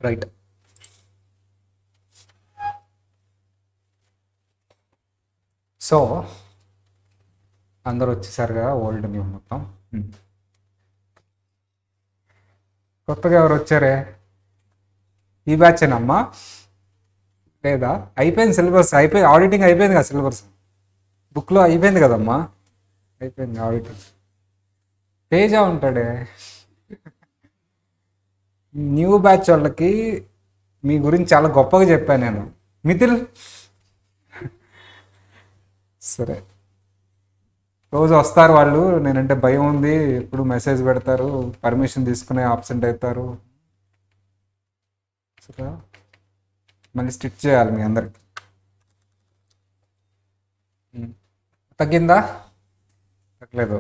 Right. So అందరు వచ్చేసారు కదా, ఓల్డ్ న్యూ మొత్తం. కొత్తగా ఎవరు వచ్చారే? ఈ బ్యాచేనమ్మా లేదా? అయిపోయింది సిలబస్, అయిపోయింది ఆడిటింగ్, అయిపోయింది కదా సిలబస్, బుక్లో అయిపోయింది కదమ్మా, అయిపోయింది ఆడిటింగ్. తేజ ఉంటాడే. న్యూ బ్యాచ్ వాళ్ళకి మీ గురించి చాలా గొప్పగా చెప్పాను నేను. మిథిల్ సరే, రోజు వస్తారు వాళ్ళు, నేనంటే భయం ఉంది, ఎప్పుడు మెసేజ్ పెడతారు, పర్మిషన్ తీసుకునే ఆబ్సెంట్ అవుతారు. సరే, మళ్ళీ స్టిచ్ చేయాలి మీ అందరికి. తగ్గిందా? తగ్గలేదు.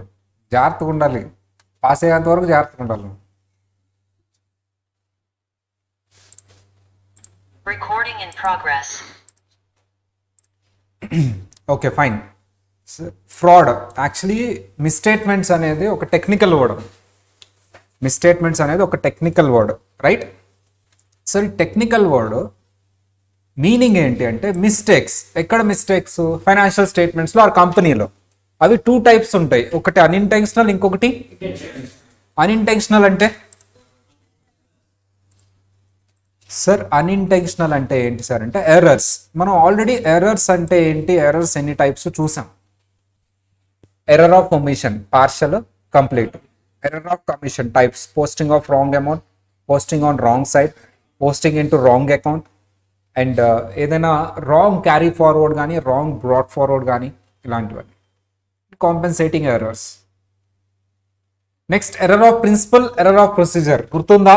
జాగ్రత్తగా ఉండాలి, పాస్ అయ్యేంత వరకు జాగ్రత్తగా ఉండాలి. Recording in progress. Okay fine. Fraud actually misstatements అనేది ఒక టెక్నికల్ వర్డ్. మిస్స్టేట్మెంట్స్ అనేది ఒక టెక్నికల్ వర్డ్, రైట్? సో ఈ టెక్నికల్ వర్డ్ మీనింగ్ ఏంటి అంటే మిస్టేక్స్. ఎక్కడ మిస్టేక్స్? ఫైనాన్షియల్ స్టేట్మెంట్స్లో ఆర్ కంపెనీలో. అవి 2 టైప్స్ ఉంటాయి, ఒకటి అన్ఇంటెన్షనల్, ఇంకొకటి అన్ఇంటెన్షనల్. అంటే సార్ అన్ఇంటెన్షనల్ అంటే ఏంటి సార్ అంటే ఎర్రర్స్. మనం ఆల్రెడీ ఎర్రర్స్ అంటే ఏంటి, ఎర్రర్స్ ఎన్ని టైప్స్ చూసాం. Error of omission, partial, complete. Error of commission types: posting of wrong amount, posting on wrong side, posting into wrong account, and ఏదైనా wrong carry forward కానీ wrong brought forward కానీ ఇలాంటివన్నీ. Compensating errors. Next error of principle, error of procedure. గుర్తుందా?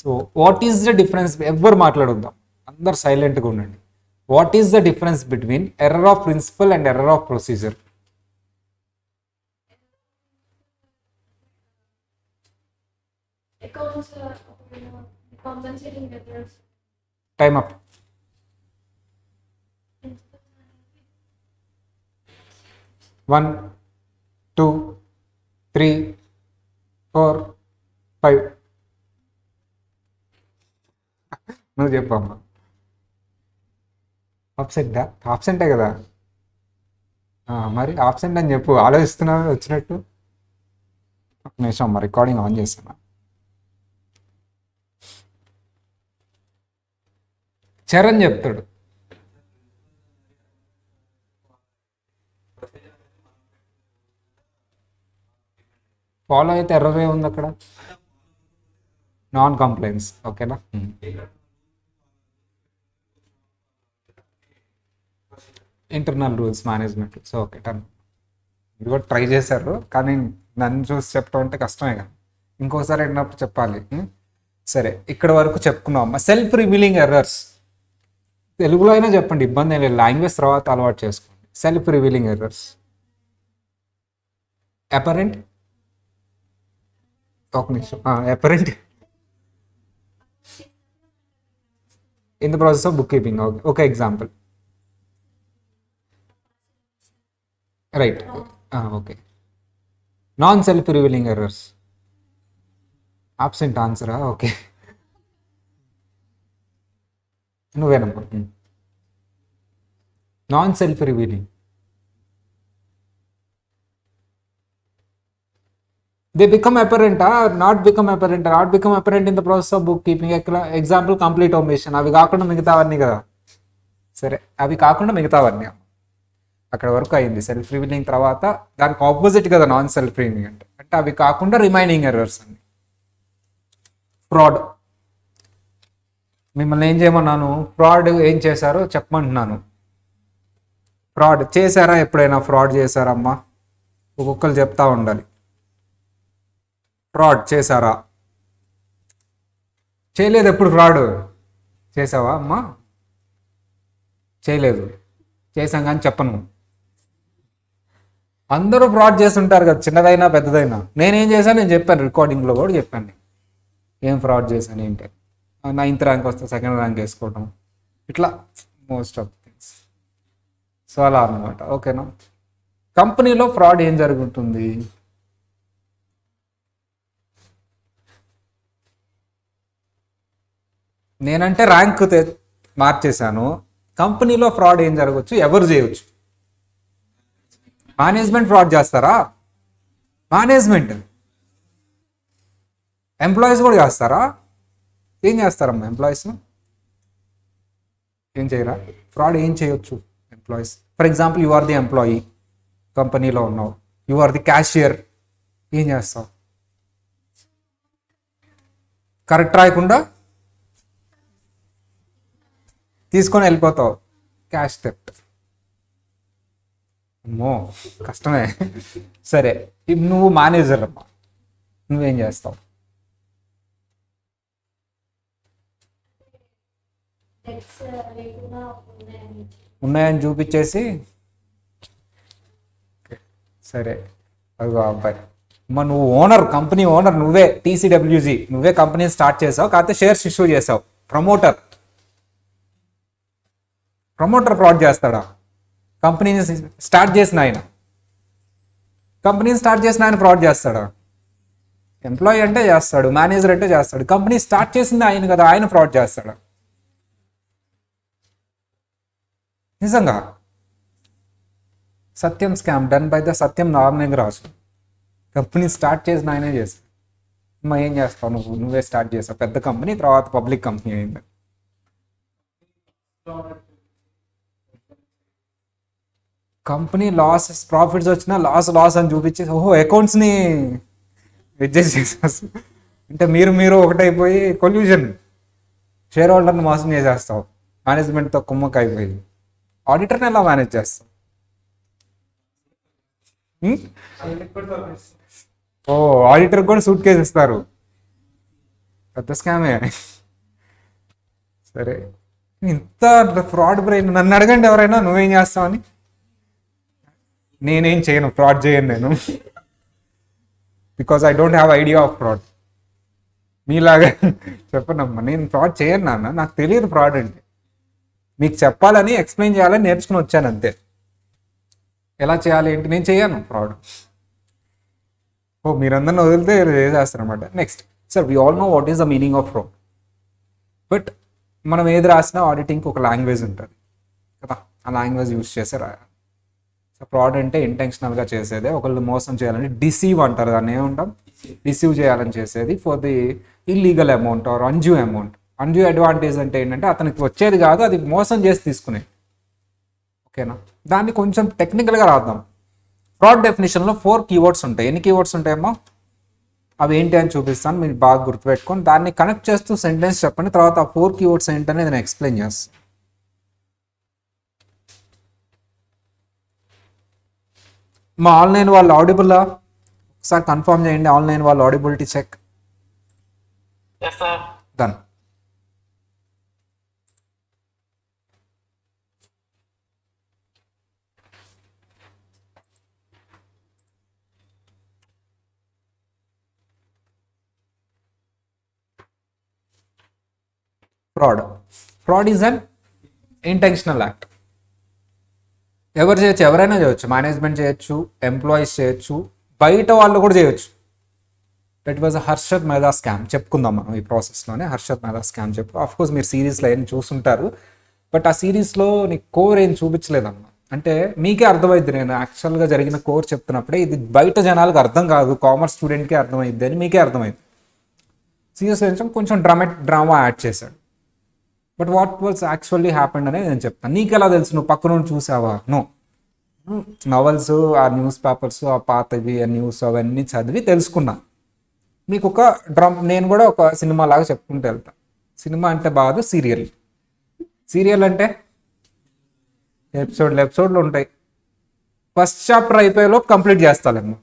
So what is the difference? ఎవ్వరు మాట్లాడుద్దాం, అందరు సైలెంట్గా ఉండండి. What is the difference between error of principle and error of procedure? Time up. One, 2, 3, 4, 5. నువ్వు చెప్పమ్మా. ఆబ్సెంటా? ఆబ్సెంటే కదా మరి, ఆబ్సెంట్ అని చెప్పు. ఆలోచిస్తున్నా వచ్చినట్టు. ఒక నిమిషం అమ్మా, రికార్డింగ్ ఆన్ చేస్తున్నా. చరణ్ చెప్తాడు. ఫాలో అయితే ఎర్రరే ఉంది అక్కడ, నాన్ కంప్లైన్స్. ఓకేనా? Internal rules management. So okay turn. మీరు కూడా ట్రై చేశారు, కానీ నన్ను చూసి చెప్పడం అంటే కష్టమే కదా, ఇంకోసారి వెళ్ళినప్పుడు చెప్పాలి. సరే, ఇక్కడ వరకు చెప్పుకున్నాం. సెల్ఫ్ రివీలింగ్ ఎర్రర్స్ తెలుగులో అయినా చెప్పండి, ఇబ్బంది లేదు, లాంగ్వేజ్ తర్వాత అలవాటు చేసుకోండి. Self revealing errors. అపరెంట్, ఒక నిమిషం. Apparent in the process of bookkeeping. Okay, ఒక example. Right. Okay. Non self revealing errors. Absent ఆన్సరా? ఓకే, నువ్వేనమ్మా. Non self revealing. they become apparent or not become apparent, not become apparent in the process of bookkeeping. Example, complete omission. అవి కాకుండా మిగతావన్నీ కదా. సరే, అవి కాకుండా మిగతావన్నీ అక్కడ వరకు అయింది. సెల్ఫ్ రివీలింగ్ తర్వాత దానికి ఆపోజిట్ కదా నాన్ సెల్ఫ్ రివీలింగ్ అంటే. అంటే అవి కాకుండా రిమైనింగ్ ఎర్రర్స్ అన్ని. ఫ్రాడ్. మిమ్మల్ని ఏం చేయమన్నాను? ఫ్రాడ్ ఏం చేశారో చెప్పమంటున్నాను. ఫ్రాడ్ చేశారా? ఎప్పుడైనా ఫ్రాడ్ చేశారమ్మా? ఒక్కొక్కరు చెప్తా ఉండాలి. ఫ్రాడ్ చేశారా? చేయలేదు. ఎప్పుడు ఫ్రాడ్ చేసావా అమ్మా? చేయలేదు. చేసాం కానీ చెప్పను. అందరూ ఫ్రాడ్ చేస్తుంటారు కదా, చిన్నదైనా పెద్దదైనా. నేనేం చేశాను నేను చెప్పాను, రికార్డింగ్లో కూడా చెప్పాను. ఏం ఫ్రాడ్ చేశాను ఏంటి? 9th ర్యాంక్ వస్తే 2nd ర్యాంక్ వేసుకోవడం, ఇట్లా మోస్ట్ ఆఫ్ థింగ్స్. సో అలా అనమాట. ఓకేనా? కంపెనీలో ఫ్రాడ్ ఏం జరుగుతుంది? నేనంటే ర్యాంక్ మార్చేశాను. కంపెనీలో ఫ్రాడ్ ఏం జరగవచ్చు, ఎవరు చేయవచ్చు? మేనేజ్మెంట్ ఫ్రాడ్ చేస్తారా? మేనేజ్మెంట్. ఎంప్లాయీస్ కూడా చేస్తారా? ఏం చేస్తారమ్మా ఎంప్లాయీస్? ఏం చేయరా? ఫ్రాడ్ ఏం చేయొచ్చు employees? For example you are the employee, కంపెనీలో ఉన్నావు, యు ఆర్ ది క్యాషియర్, ఏం చేస్తావు? కరెక్ట్ రాయకుండా తీసుకొని వెళ్ళిపోతావు. Cash theft. అమ్మో కష్టమే. సరే నువ్వు మేనేజర్ అమ్మా, నువ్వేం చేస్తావు? ఉన్నాయని చూపించేసి సరే అదిగో అబ్బాయి అమ్మా నువ్వు ఓనర్, కంపెనీ ఓనర్ నువ్వే, టీసీడబ్ల్యూజీ నువ్వే కంపెనీ స్టార్ట్ చేసావు, కాకపోతే షేర్స్ ఇష్యూ చేసావు. ప్రమోటర్ ఫ్రాడ్ చేస్తాడా? కంపెనీని స్టార్ట్ చేసిన ఆయన ఫ్రాడ్ చేస్తాడా? ఎంప్లాయీ అంటే చేస్తాడు, మేనేజర్ అంటే చేస్తాడు, కంపెనీ స్టార్ట్ చేసింది ఆయన కదా, ఆయన ఫ్రాడ్ చేస్తాడా? నిజంగా Satyam scam done by the Satyam Narayanaraju. Company start చేసిన ఆయనే చేస్తాడు. అమ్మా ఏం చేస్తావు నువ్వే స్టార్ట్ చేసావు పెద్ద కంపెనీ, తర్వాత పబ్లిక్ కంపెనీ అయింది. కంపెనీ ప్రాఫిట్స్ వచ్చినా లాస్ అని చూపించేసి ఓహో అకౌంట్స్ని అడ్జస్ట్ చేసేస్తావు. అంటే మీరు ఒకటైపోయి కొల్యూషన్, షేర్ హోల్డర్ని మోసం చేసేస్తావు, మేనేజ్మెంట్తో కుమ్మక్క అయిపోయి. ఆడిటర్ని ఎలా మేనేజ్ చేస్తావు? ఓ ఆడిటర్ కూడా సూట్ కేసు ఇస్తారు, పెద్ద స్కామే. సరే ఇంత ఫ్రాడ్ బ్రెయిన్, నన్ను అడగండి ఎవరైనా నువ్వేం చేస్తావని. నేనేం చేయను, ఫ్రాడ్ చేయను నేను, because I don't have idea of fraud. మీలాగా చెప్పనమ్మా, నేను ఫ్రాడ్ చేయను నాన్న, నాకు తెలియదు ఫ్రాడ్ అంటే. మీకు చెప్పాలని ఎక్స్ప్లెయిన్ చేయాలని నేర్చుకుని వచ్చాను అంతే. ఎలా చేయాలి ఏంటి నేను చేయను ఫ్రాడ్. ఓ మీరందరిని వదిలితే చేసేస్తారనమాట. Next sir we all know what is the meaning of fraud, but మనం ఏది రాసినా ఆడిటింగ్కి ఒక లాంగ్వేజ్ ఉంటుంది కదా, ఆ లాంగ్వేజ్ యూజ్ చేసి రాయాలి. సో ఫ్రాడ్ అంటే ఇంటెన్షనల్గా చేసేదే, ఒకళ్ళు మోసం చేయాలని డిసీవ్ అంటారు, దాన్ని ఏమంటాం? డిసీవ్ చేయాలని చేసేది for the illegal amount are undue amount. Undue advantage అంటే ఏంటంటే అతనికి వచ్చేది కాదు, అది మోసం చేసి తీసుకునేది. ఓకేనా, దాన్ని కొంచెం టెక్నికల్గా రాద్దాం. ఫ్రాడ్ డెఫినేషన్లో 4 keywords ఉంటాయి. ఎన్ని కీవర్డ్స్ ఉంటాయమ్మా? అవి ఏంటి అని చూపిస్తాను, మీరు బాగా గుర్తుపెట్టుకొని దాన్ని కనెక్ట్ చేస్తూ సెంటెన్స్ చెప్పండి. తర్వాత ఆ 4 keywords ఏంటనేది నేను ఎక్స్ప్లెయిన్ చేస్తాను. మా ఆన్లైన్ వాళ్ళు ఆడిబుల్లా? ఒకసారి కన్ఫర్మ్ చేయండి, ఆన్లైన్ వాళ్ళు audibility check. Done. Fraud is an intentional act. ఎవరు చేయొచ్చు? ఎవరైనా చేయొచ్చు. మేనేజ్మెంట్ చేయొచ్చు, ఎంప్లాయీస్ చేయొచ్చు, బయట వాళ్ళు కూడా చేయొచ్చు. That was Harshad Mehta scam. చెప్పుకుందాం మనం ఈ ప్రాసెస్లోనే. హర్షద్ మెహతా స్కామ్ చెప్పు. ఆఫ్ కోర్స్ మీరు సిరీస్లో ఏం చూస్తుంటారు, బట్ ఆ సిరీస్లో నీకు కోర్ ఏం చూపించలేదమ్మా. అంటే మీకే అర్థమైద్ది, నేను యాక్చువల్గా జరిగిన కోర్ చెప్తున్నప్పుడే ఇది బయట జనాలకు అర్థం కాదు, కామర్స్ స్టూడెంట్కే అర్థమైద్ది అని మీకే అర్థమైంది. సిరీస్లో కొంచెం డ్రామా యాడ్ చేశాడు. But what was actually happened అనేది నేను చెప్తాను. నీకు ఎలా తెలుసు? నువ్వు పక్క నుండి చూసావా? నో. నవల్స్, ఆ న్యూస్ పేపర్స్, ఆ పాతవి, ఆ న్యూస్ అవన్నీ చదివి తెలుసుకున్నా. మీకు ఒక నేను కూడా ఒక సినిమా లాగా చెప్పుకుంటూ వెళ్తా. సినిమా అంటే బాగా సీరియల్. సీరియల్ అంటే ఎపిసోడ్లు ఉంటాయి. ఫస్ట్ చాప్టర్ అయిపోయేలోపు కంప్లీట్ చేస్తాలేమో.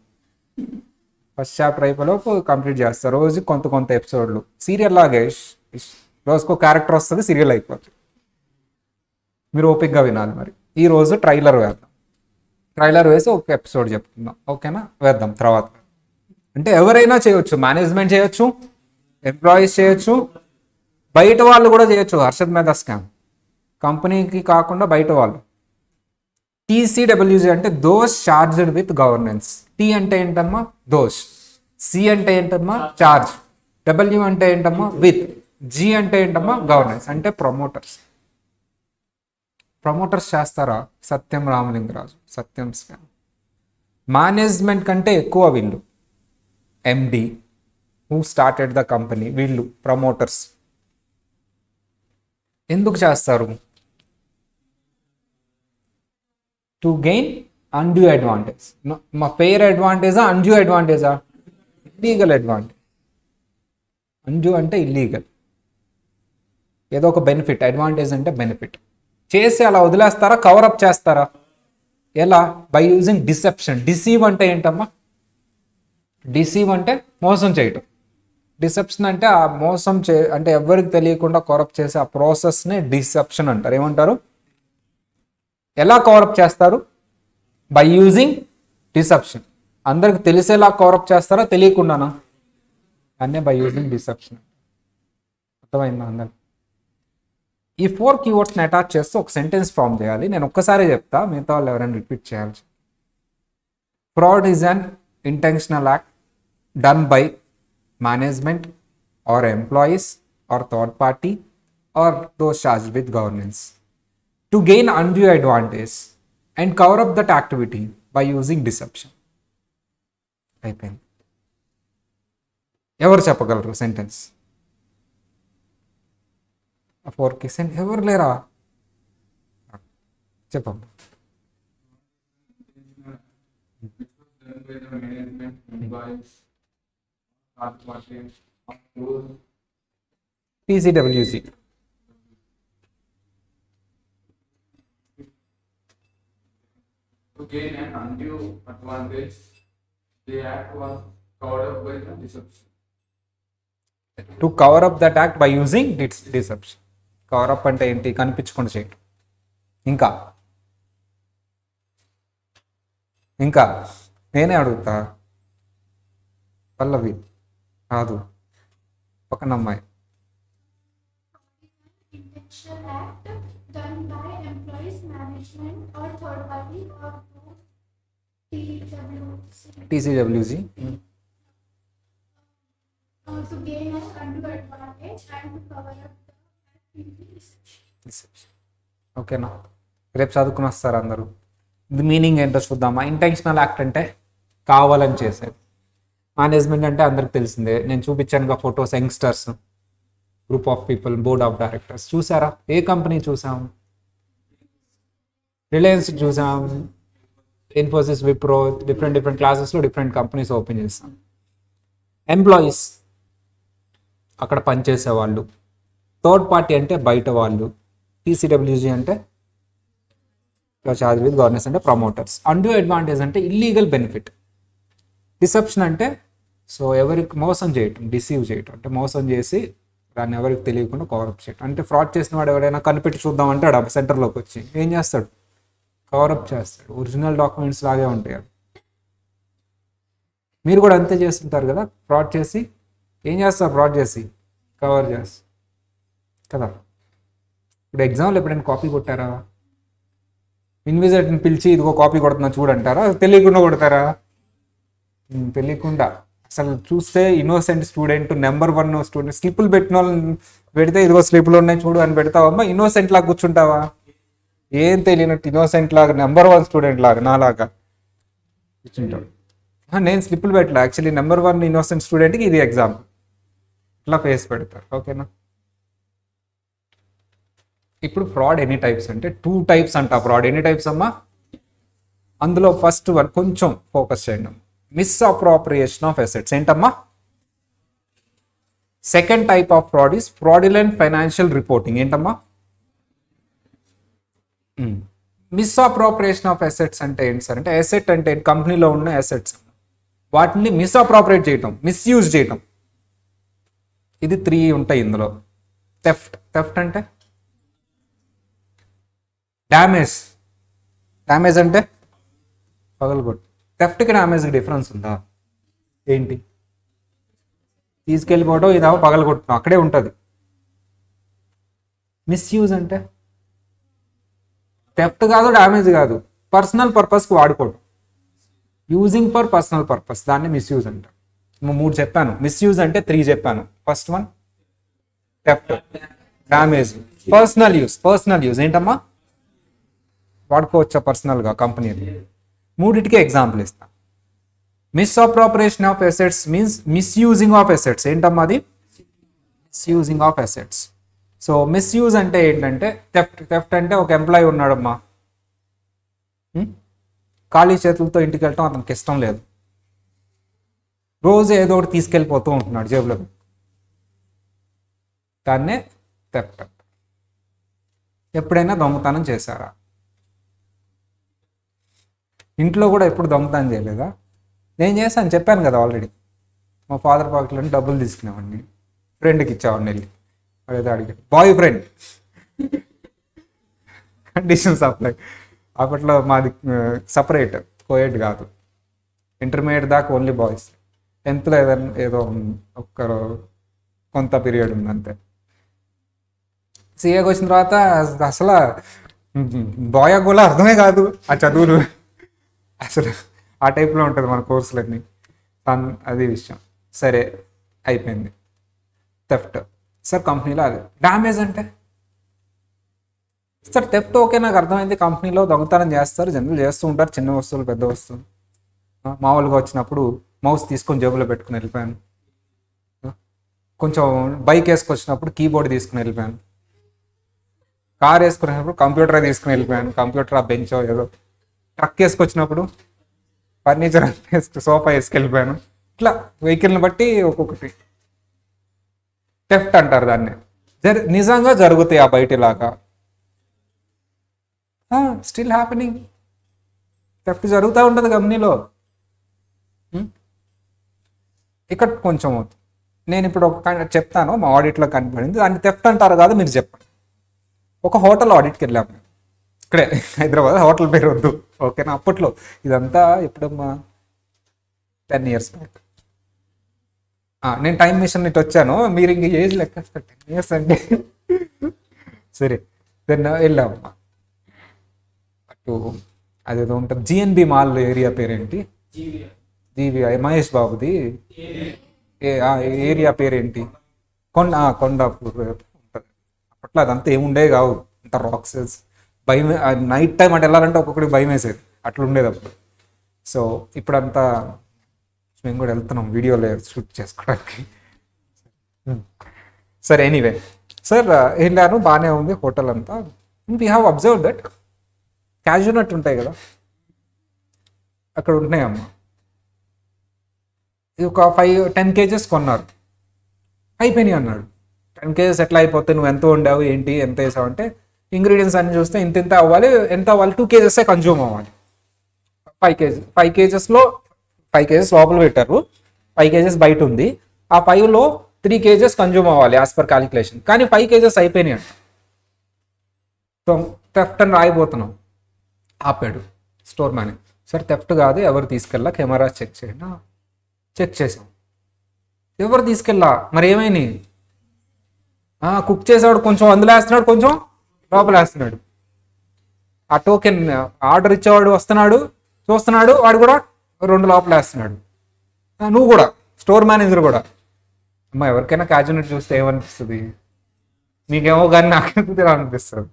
కంప్లీట్ చేస్తా. రోజు కొంత ఎపిసోడ్లు. సీరియల్ లాగే రోజుకో క్యారెక్టర్ వస్తుంది, సీరియల్ అయిపోతుంది. మీరు ఓపిక్గా వినాలి. మరి ఈరోజు ట్రైలర్ వేద్దాం. ట్రైలర్ వేసి ఒక ఎపిసోడ్ చెప్తున్నాం, ఓకేనా? వేద్దాం తర్వాత. అంటే ఎవరైనా చేయొచ్చు, మేనేజ్మెంట్ చేయొచ్చు, ఎంప్లాయీస్ చేయొచ్చు, బయట వాళ్ళు కూడా చేయొచ్చు. హర్షద్ మెహతా స్కామ్ కంపెనీకి కాకుండా బయట వాళ్ళు. TCWG అంటే those charged with governance. T అంటే ఏంటమ్మా? దోస్. సి అంటే ఏంటమ్మా? చార్జ్. W అంటే ఏంటమ్మా? విత్. జీ అంటే ఏంటమ్మా గవర్నెన్స్ అంటే ప్రమోటర్స్. ప్రమోటర్స్ చేస్తారా సత్యం రామలింగరాజు, సత్యం స్కామ్. మేనేజ్మెంట్ కంటే ఎక్కువ వీళ్ళు MD who started the company, వీళ్ళు ప్రమోటర్స్. ఎందుకు చేస్తారు? To gain undue advantage. మా ఫెయిర్ అడ్వాంటేజా అన్డ్యూ అడ్వాంటేజా? Illegal advantage. అన్డ్యూ అంటే ఇల్లీగల్, ఏదో ఒక బెనిఫిట్. అడ్వాంటేజ్ అంటే బెనిఫిట్. చేసి అలా వదిలేస్తారా, కవరప్ చేస్తారా? ఎలా? By using deception. డిసీవ్ అంటే ఏంటమ్మా? డిసీవ్ అంటే మోసం చేయటం. డిసెప్షన్ అంటే ఆ మోసం అంటే ఎవరికి తెలియకుండా కవరప్ చేసే ఆ ప్రాసెస్ని డిసెప్షన్ అంటారు. ఏమంటారు? ఎలా కవరప్ చేస్తారు? By using deception. అందరికి తెలిసేలా కవరప్ చేస్తారా, తెలియకుండానా? అన్నీ బై యూజింగ్ డిసెప్షన్. అర్థమైందా అందరికి? ఈ 4 కీవర్డ్స్ని అటాచ్ చేస్తూ ఒక సెంటెన్స్ ఫామ్ చేయాలి. నేను ఒక్కసారి చెప్తా, మిగతా వాళ్ళు ఎవరైనా రిపీట్ చేయాలి. Fraud is an intentional act done by management or employees or third party or those charged with governance to gain undue advantage and cover up that activity by using deception. అయిపోయింది. ఎవరు చెప్పగలరు sentence? 4 sentence ఎవరు లేరా? చెప్పమ్మా. TCWG. To gain an undue advantage, the act was covered up by the deception. To cover up that act by using deception. Cover up అంటే ఏంటి? కనిపించకుండా చేయటం. ఇంకా ఇంకా నేనే అడుగుతా. పల్లవి కాదు, పక్కన అమ్మాయి. Intentional act done by employees, management, or third party or TCWG. To gain an undue advantage and to cover up the deception. ఓకేనా? రేపు చదువుకుని వస్తారు అందరూ. ఇది మీనింగ్ ఏంటో చూద్దామా? ఇంటెన్షనల్ యాక్ట్ అంటే కావాలని చేసేది. మేనేజ్మెంట్ అంటే అందరికి తెలిసిందే. నేను చూపించానుగా photos, youngsters, group of people, board of directors. చూసారా? ఏ కంపెనీ చూసాం? రిలయన్స్ చూసాం, ఇన్ఫోసిస్, విప్రో, డిఫరెంట్ క్లాసెస్లో డిఫరెంట్ కంపెనీస్ ఓపెన్ చేస్తాం. ఎంప్లాయీస్ అక్కడ పనిచేసే వాళ్ళు. థర్డ్ పార్టీ అంటే బయట వాళ్ళు. TCWG అంటే చార్జ్ విత్ గవర్నెన్స్ అంటే ప్రమోటర్స్. అన్డ్యూ అడ్వాంటేజ్ అంటే ఇల్లీగల్ బెనిఫిట్. డిసెప్షన్ అంటే సో ఎవరికి మోసం చేయటం, డిసీవ్ చేయటం అంటే మోసం చేసి దాన్ని ఎవరికి తెలియకుండా కవరప్ చేయటం. అంటే ఫ్రాడ్ చేసిన వాడు ఎవరైనా కనిపెట్టి చూద్దాం అంటాడు, ఆ సెంటర్లోకి వచ్చి ఏం చేస్తాడు? కవరప్ చేస్తాడు. ఒరిజినల్ డాక్యుమెంట్స్ లాగే ఉంటాయి అవి. మీరు కూడా అంతే చేస్తుంటారు కదా, ఫ్రాడ్ చేసి ఏం చేస్తారు? ఫ్రాడ్ చేసి కవర్ చేస్తారు కదా. ఇప్పుడు ఎగ్జామ్లో ఎప్పుడైనా కాపీ కొట్టారా? ఇన్విజిలేటర్ని పిలిచి ఇదిగో కాపీ కొడుతున్నా చూడంటారా? తెలియకుండా కొడతారా? తెలియకుండా. అసలు చూస్తే ఇన్నోసెంట్ స్టూడెంట్, నెంబర్ 1 స్టూడెంట్, స్లిప్పులు పెట్టిన వాళ్ళని పెడితే ఇదిగో స్లిప్పులు ఉన్నాయి చూడు అని పెడతావమ్మా. ఇన్నోసెంట్ లాగా కూర్చుంటావా? ఏం తెలియనట్టు ఇన్నోసెంట్ లాగా, నెంబర్ 1 స్టూడెంట్ లాగా నాలాగా కూర్చుంటాడు. నేను స్లిప్పులు పెట్టలే, యాక్చువల్లీ నెంబర్ 1 ఇన్నోసెంట్ స్టూడెంట్కి ఇది ఎగ్జామ్. ఇట్లా ఫేస్ పెడతారు. ఓకేనా? ఇప్పుడు ఫ్రాడ్ ఎన్ని టైప్స్ అంటే 2 టైప్స్ అంట. ఫ్రాడ్ ఎన్ని టైప్స్ అమ్మా? అందులో ఫస్ట్ వన్ కొంచెం ఫోకస్ చేయండి. Misappropriation of assets. ఏంటమ్మా? Second type of fraud is fraudulent financial reporting. ఏంటమ్మా? మిస్అప్రోప్రియేషన్ ఆఫ్ అసెట్స్ అంటే ఏంటి సార్ అంటే అసెట్ అంటే కంపెనీలో ఉన్న అసెట్స్, వాటిని మిస్అప్రోప్రియేట్ చేయటం, మిస్యూజ్ చేయటం. ఇది 3 ఉంటాయి ఇందులో. థెఫ్ట్ అంటే డ్యామేజ్. డ్యామేజ్ అంటే పగలగొట్టు. థెఫ్ట్కి డ్యామేజ్కి డిఫరెన్స్ ఉందా? ఏంటి? తీసుకెళ్ళిపోవడం, ఇదేమో పగలగొట్టడం, అక్కడే ఉంటుంది. మిస్యూజ్ అంటే థెఫ్ట్ కాదు, డ్యామేజ్ కాదు, పర్సనల్ పర్పస్కి వాడుకోవడం. యూజింగ్ ఫర్ పర్సనల్ పర్పస్, దాన్ని మిస్యూజ్ అంటారు. 3 చెప్పాను. మిస్యూజ్ అంటే 3 చెప్పాను. First one theft, damage, personal use ఏంటమ్మా, వాడుకోవచ్చా పర్సనల్గా కంపెనీది. మూడిటికి ఎగ్జాంపుల్ ఇస్తా. Misappropriation of assets means misusing of assets. ఏంటమ్మా అది, misusing of assets. So misuse అంటే ఏంటంటే థెఫ్ట్ అంటే ఒక ఎంప్లాయీ ఉన్నాడమ్మా, ఖాళీ చేతులతో ఇంటికి వెళ్ళటం అతనికి ఇష్టం లేదు, రోజు ఏదో ఒకటి తీసుకెళ్ళిపోతూ ఉంటున్నాడు జేబులో, దాన్నే థెఫ్ట్. ఎప్పుడైనా దొంగతనం చేశారా? ఇంట్లో కూడా ఎప్పుడు దొంగతనం చేయలేదా? నేను చేశాను, చెప్పాను కదా ఆల్రెడీ. మా ఫాదర్ పాకెట్లో డబ్బులు తీసుకునేవాడిని, ఫ్రెండ్కి ఇచ్చేవాడిని వెళ్ళి, అదే అడిగాడు, బాయ్ ఫ్రెండ్ కండిషన్స్ అప్లై. అప్పట్లో మాది సపరేట్, కోయెడ్ కాదు, ఇంటర్మీడియట్ దాకా ఓన్లీ బాయ్స్, 10th ఏదో ఒక్కరు కొంత పీరియడ్ ఉంది అంతే. సీఏకి వచ్చిన తర్వాత అసలు బాయ్ కూడా అర్థమే కాదు ఆ చదువులు, అసలు ఆ టైప్లో ఉంటుంది మన కోర్సులన్నీ. అది విషయం. సరే అయిపోయింది థెఫ్ట్. సార్ కంపెనీలో అది డ్యామేజ్ అంటే, సార్ థెఫ్ట్ ఓకే నాకు అర్థమైంది, కంపెనీలో దొంగతనం చేస్తారు, జనరల్ చేస్తూ ఉంటారు, చిన్న వస్తువులు పెద్ద వస్తువులు. మామూలుగా వచ్చినప్పుడు మౌస్ తీసుకొని జేబులో పెట్టుకుని వెళ్ళిపోయాను, కొంచెం బైక్ వేసుకొచ్చినప్పుడు కీబోర్డ్ తీసుకుని వెళ్ళిపోయాను, కార్ వేసుకునేటప్పుడు కంప్యూటర్ తీసుకుని వెళ్ళిపోయాను, కంప్యూటర్ ఆ బెంచ్ ఏదో, ట్రక్ వేసుకొచ్చినప్పుడు ఫర్నిచర్ సోఫా వేసుకెళ్ళిపోయాను. ఇట్లా వెహికల్ని బట్టి ఒక్కొక్కటి థెఫ్ట్ అంటారు దాన్ని. నిజంగా జరుగుతాయి ఆ బయటలాగా, స్టిల్ హ్యాపెనింగ్, థెఫ్ట్ జరుగుతూ ఉంటుంది కంపెనీలో. ఇక్కడ కొంచెం అవుతుంది. నేను ఇప్పుడు ఒక చెప్తాను, మా ఆడిట్లో కనిపడింది, దాన్ని థెఫ్ట్ అంటారు కాదు, మీరు చెప్పండి. ఒక హోటల్ ఆడిట్కి వెళ్ళాము, ఇక్కడే హైదరాబాద్, హోటల్ పేరు వద్దు ఓకేనా. అప్పట్లో ఇదంతా ఎప్పుడమ్మా 10 years బ్యాక్. నేను టైం మిషన్ ఇటు వచ్చాను, మీరు ఇంక ఏజ్ లెక్కేస్తారు, 10 years అంటే సరే. దెన్ వెళ్ళామమ్మా అటు, అదేదో ఉంటుంది జిఎన్బి మాల్ ఏరియా పేరేంటి, జీవిఐ మహేష్ బాబుది ఏరియా పేరేంటి, కొండాపూర్ ఉంటుంది. అప్పట్లో అదంతా ఏముండే కావు, అంత రాక్సెస్, భయం. నైట్ టైం అటు వెళ్ళాలంటే ఒక్కొక్కడికి భయం వేసేది, అట్లా ఉండేది అప్పుడు. సో ఇప్పుడంతా మేము కూడా వెళ్తున్నాం వీడియోలో షూట్ చేసుకోవడానికి. సరే ఎనీవే సార్ వెళ్ళాను, బాగానే ఉంది హోటల్ అంతా. వీ హ్యావ్ అబ్జర్వ్ దట్ క్యాజునట్ ఉంటాయి కదా, అక్కడ ఉంటున్నాయమ్మా. ఇది ఒక 10 kgs కొన్నారు, అయిపోయినాయి అన్నాడు. 10 kgs ఎట్లా అయిపోతాయి, నువ్వు ఎంత వండావు ఏంటి ఎంత వేసావు అంటే, ఇంగ్రీడియంట్స్ అన్ని చూస్తే ఇంత అవ్వాలి, ఎంత అవ్వాలి, 2 kgs కన్జ్యూమ్ అవ్వాలి. 5 kgs లోపల పెట్టారు, 5 kgs బయట ఉంది, ఆ 5లో 3 kgs కన్జ్యూమ్ అవ్వాలి యాజ్ పర్ క్యాలిక్యులేషన్, కానీ 5 kgs అయిపోయినాయి అంట. సో థెఫ్ట్ అని రాయిపోతున్నాం. ఆపాడు స్టోర్ మేనేజర్, సార్ థెఫ్ట్ కాదు, ఎవరు తీసుకెళ్ళా, కెమెరా చెక్ చేయండి. చెక్ చేసాం, ఎవరు తీసుకెళ్ళా, మరి ఏమైంది, కుక్ చేసేవాడు కొంచెం అందులో వేస్తున్నాడు, కొంచెం లోపల వేస్తున్నాడు. ఆ టోకెన్ ఆర్డర్ ఇచ్చేవాడు వస్తున్నాడు, చూస్తున్నాడు, వాడు కూడా 2 లోపల వేస్తున్నాడు. నువ్వు కూడా, స్టోర్ మేనేజర్ కూడా. అమ్మ ఎవరికైనా క్యాజునట్ చూస్తే ఏమనిపిస్తుంది, మీకేమో కానీ నాకెందుకు తినాలనిపిస్తుంది.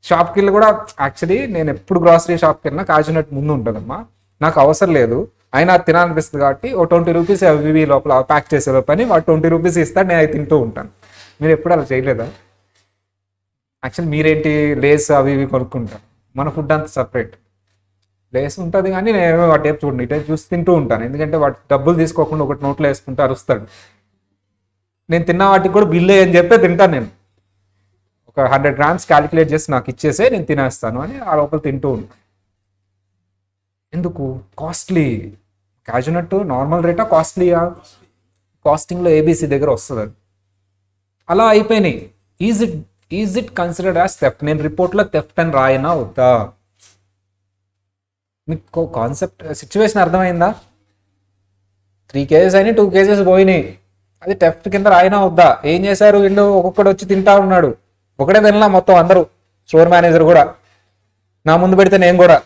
షాప్కి వెళ్ళి కూడా, యాక్చువల్లీ నేను ఎప్పుడు గ్రాసరీ షాప్కి వెళ్ళినా క్యాజునట్ ముందు ఉంటుందమ్మా, నాకు అవసరం లేదు, అయినా తినాలనిపిస్తుంది కాబట్టి ఓ 20 రూపీస్ అవి లోపల ప్యాక్ చేసే పని, వాడు 20 రూపీస్ ఇస్తాడు, నేను అవి తింటూ ఉంటాను. మీరు ఎప్పుడు అలా చేయలేదా? యాక్చువల్లీ మీరేంటి లేస్ అవి ఇవి కొనుక్కుంటారు, మన ఫుడ్ అంతా సపరేట్. లేస్ ఉంటుంది కానీ నేను ఆ టైప్ చూడండి, ఈ టైప్ చూసి తింటూ ఉంటాను, ఎందుకంటే వాటి డబ్బులు తీసుకోకుండా ఒకటి నోట్లో వేసుకుంటూ అరుస్తాడు. నేను తిన్న వాటికి కూడా బిల్లు అని చెప్పి తింటాను. నేను ఒక 100 grams క్యాలిక్యులేట్ చేసి నాకు ఇచ్చేసే నేను తినేస్తాను అని ఆ లోపల తింటూ ఉంటాను. ఎందుకు? కాస్ట్లీ. క్యాజునట్ నార్మల్ రేటా కాస్ట్లీయా? కాస్టింగ్లో ఏబీసీ దగ్గర వస్తుంది అది. అలా అయిపోయినాయి. Is it considered as theft? నేను రిపోర్ట్లో థెఫ్ట్ అని రాయనా వద్దా? మీకు కాన్సెప్ట్ సిచ్యువేషన్ అర్థమైందా? 3 kgs అయినా 2 kgs పోయినాయి, అది థెఫ్ట్ కింద రాయనా వద్దా? ఏం చేశారు వీళ్ళు? ఒక్కొక్కడు వచ్చి తింటా ఉన్నాడు, ఒకటే తినలా మొత్తం అందరూ, స్టోర్ మేనేజర్ కూడా నా ముందు పెడితే నేను కూడా.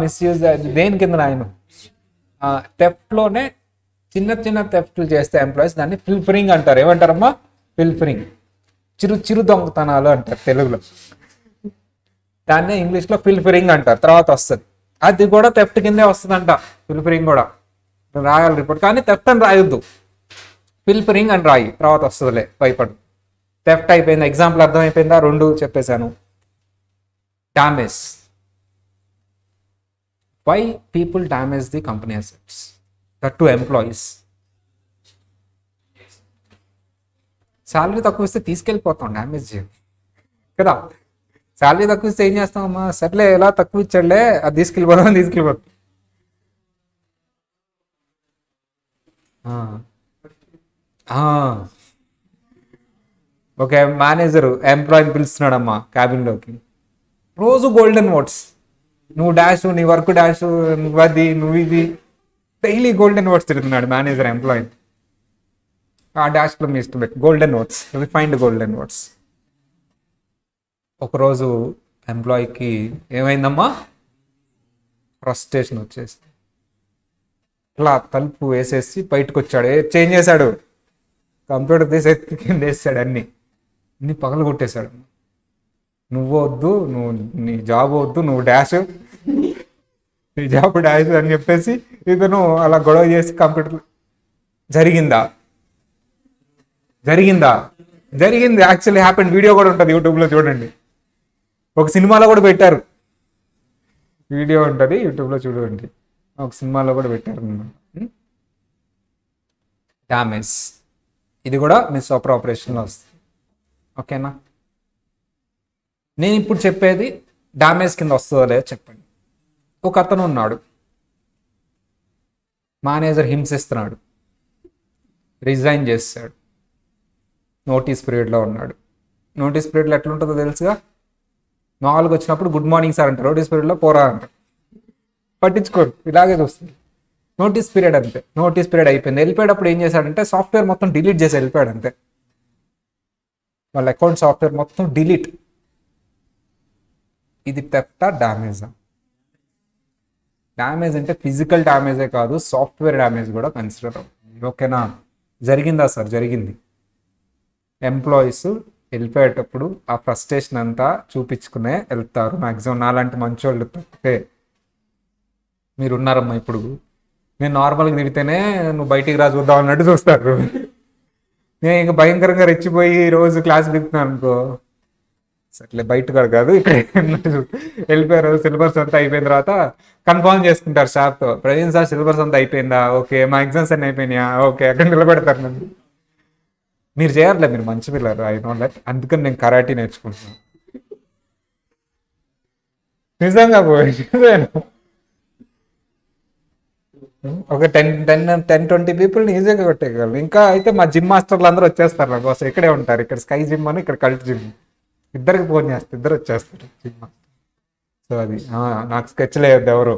మిస్యూజ్ దేని కింద రాయను? థెఫ్ట్లోనే చిన్న చిన్న థెఫ్ట్లు చేస్తే ఎంప్లాయీస్ దాన్ని ఫిల్ఫరింగ్ అంటారు. ఏమంటారమ్మా? ఫిల్ఫరింగ్. చిరు దొంగతనాలు అంటారు తెలుగులో. దాన్నే ఇంగ్లీష్లో ఫిల్ఫరింగ్ అంటారు. తర్వాత వస్తుంది. అది కూడా థెఫ్ట్ కిందే వస్తుందంట. ఫిల్ఫరింగ్ కూడా రాయాలి రిపోర్ట్, కానీ థెఫ్ట్ అని రాయొద్దు, ఫిల్ఫరింగ్ అని రాయి, తర్వాత వస్తుందిలే, భయపడు. థెఫ్ట్ అయిపోయింది. ఎగ్జాంపుల్ అర్థమైపోయిందా? 2 చెప్పేశాను. Damage. Why people damage the company assets, that too employees. Salary తక్కువ ఇస్తే తీసుకెళ్ళిపోతాం, డ్యామేజ్ చేయం కదా. శాలరీ తక్కువ ఇస్తే ఏం చేస్తామమ్మా? సర్లే ఎలా తక్కువ ఇచ్చాడులే, అది తీసుకెళ్ళిపోతాం. ఒక మేనేజరు ఎంప్లాయీని పిలుస్తున్నాడమ్మా క్యాబిన్లోకి. రోజు గోల్డెన్ ఓట్స్, నువ్వు డాష్, నీ వర్క్ డాష్, నువ్వు ఇది, డైలీ గోల్డెన్ ఓట్స్ తిరుగుతున్నాడు మేనేజర్ ఎంప్లాయీ. ఆ డాష్లో మీ ఇష్టం పెట్టి golden oats, refined golden oats. ఒకరోజు ఎంప్లాయీకి ఏమైందమ్మా? ఫ్రస్ట్రేషన్ వచ్చేసి ఇట్లా తలుపు వేసేసి బయటకు వచ్చాడు. చేంజ్ చేశాడు, కంప్యూటర్ తీసి ఎత్తి కింద వేసాడు, అన్ని పగలు కొట్టేశాడు. నువ్వు వద్దు, నీ జాబ్ వద్దు, నువ్వు డాష్, నీ జాబ్ డాష్ అని చెప్పేసి ఇతను అలా గొడవ చేసి కంప్యూటర్. జరిగింది యాక్చువల్లీ హ్యాపెన్. వీడియో కూడా ఉంటుంది యూట్యూబ్లో, చూడండి. ఒక సినిమాలో కూడా పెట్టారు, వీడియో ఉంటుంది యూట్యూబ్లో చూడండి. ఒక సినిమాలో కూడా పెట్టారు అన్నమాట. డామేజ్, ఇది కూడా మిస్ ఆపరేషన్లో వస్తుంది. ఓకేనా? నేను ఇప్పుడు చెప్పేది డామేజ్ కింద వస్తుందో లేదో చెప్పండి. ఒక అతను ఉన్నాడు, మేనేజర్ హింసిస్తున్నాడు, రిజైన్ చేస్తాడు, నోటీస్ పీరియడ్లో ఉన్నాడు. నోటీస్ పీరియడ్లో ఎట్లుంటుందో తెలుసుగా, 4 వచ్చినప్పుడు గుడ్ మార్నింగ్ సార్ అంటారు, నోటీస్ పీరియడ్లో పోరా అంటారు. పట్టించుకోరు, ఇలాగే చూస్తుంది. నోటీస్ పీరియడ్ అంతే. నోటీస్ పీరియడ్ అయిపోయింది. వెళ్ళిపోయేటప్పుడు ఏం చేశాడంటే సాఫ్ట్వేర్ మొత్తం డిలీట్ చేసి వెళ్ళిపోయాడు అంతే. వాళ్ళ అకౌంట్ సాఫ్ట్వేర్ మొత్తం డిలీట్. ఇది థెఫ్టా, డ్యామేజా? డ్యామేజ్ అంటే ఫిజికల్ డ్యామేజే కాదు, సాఫ్ట్వేర్ డ్యామేజ్ కూడా కన్సిడర్ అవుతుంది. ఓకేనా? జరిగిందా సార్? జరిగింది. ఎంప్లాయీస్ వెళ్ళిపోయేటప్పుడు ఆ ఫ్రస్ట్రేషన్ అంతా చూపించుకునే వెళ్తారు మ్యాక్సిమం. నాలాంటి మంచోళ్ళు తప్పితే. మీరు ఉన్నారమ్మా ఇప్పుడు, నేను నార్మల్గా తిడితేనే నువ్వు బయటికి రా చూద్దాం అన్నట్టు చూస్తారు. నేను ఇంకా భయంకరంగా రెచ్చిపోయి రోజు క్లాస్ దిగుతున్నాను అనుకో, సర్లే బయట కాదు ఇక్కడ వెళ్ళిపోయారు. సిలబస్ అంతా అయిపోయిన తర్వాత కన్ఫర్మ్ చేసుకుంటారు స్టాఫ్తో, ప్రవీణ్ సార్ సిలబస్ అంతా అయిపోయిందా? ఓకే. మా ఎగ్జామ్స్ అన్నీ అయిపోయినాయా? ఓకే. అక్కడ నిలబెడతారు నన్ను. మీరు చేయట్లే, మీరు మంచి పిల్లలు, ఐ నో దట్. అందుకని నేను కరాటీ నేర్చుకుంటున్నాను. నిజంగా పోయాను. ఒక 10-20 పీపుల్ని ఈజీగా కొట్టేయగలరు. ఇంకా అయితే మా జిమ్ మాస్టర్లు అందరూ వచ్చేస్తారు నా కోసం. ఇక్కడే ఉంటారు, ఇక్కడ స్కై జిమ్ అని, ఇక్కడ కల్ట్ జిమ్. ఇద్దరికి ఫోన్ చేస్తారు, ఇద్దరు వచ్చేస్తారు జిమ్ మాస్టర్. సో అది నాకు స్కెచ్ లేదు ఎవరు.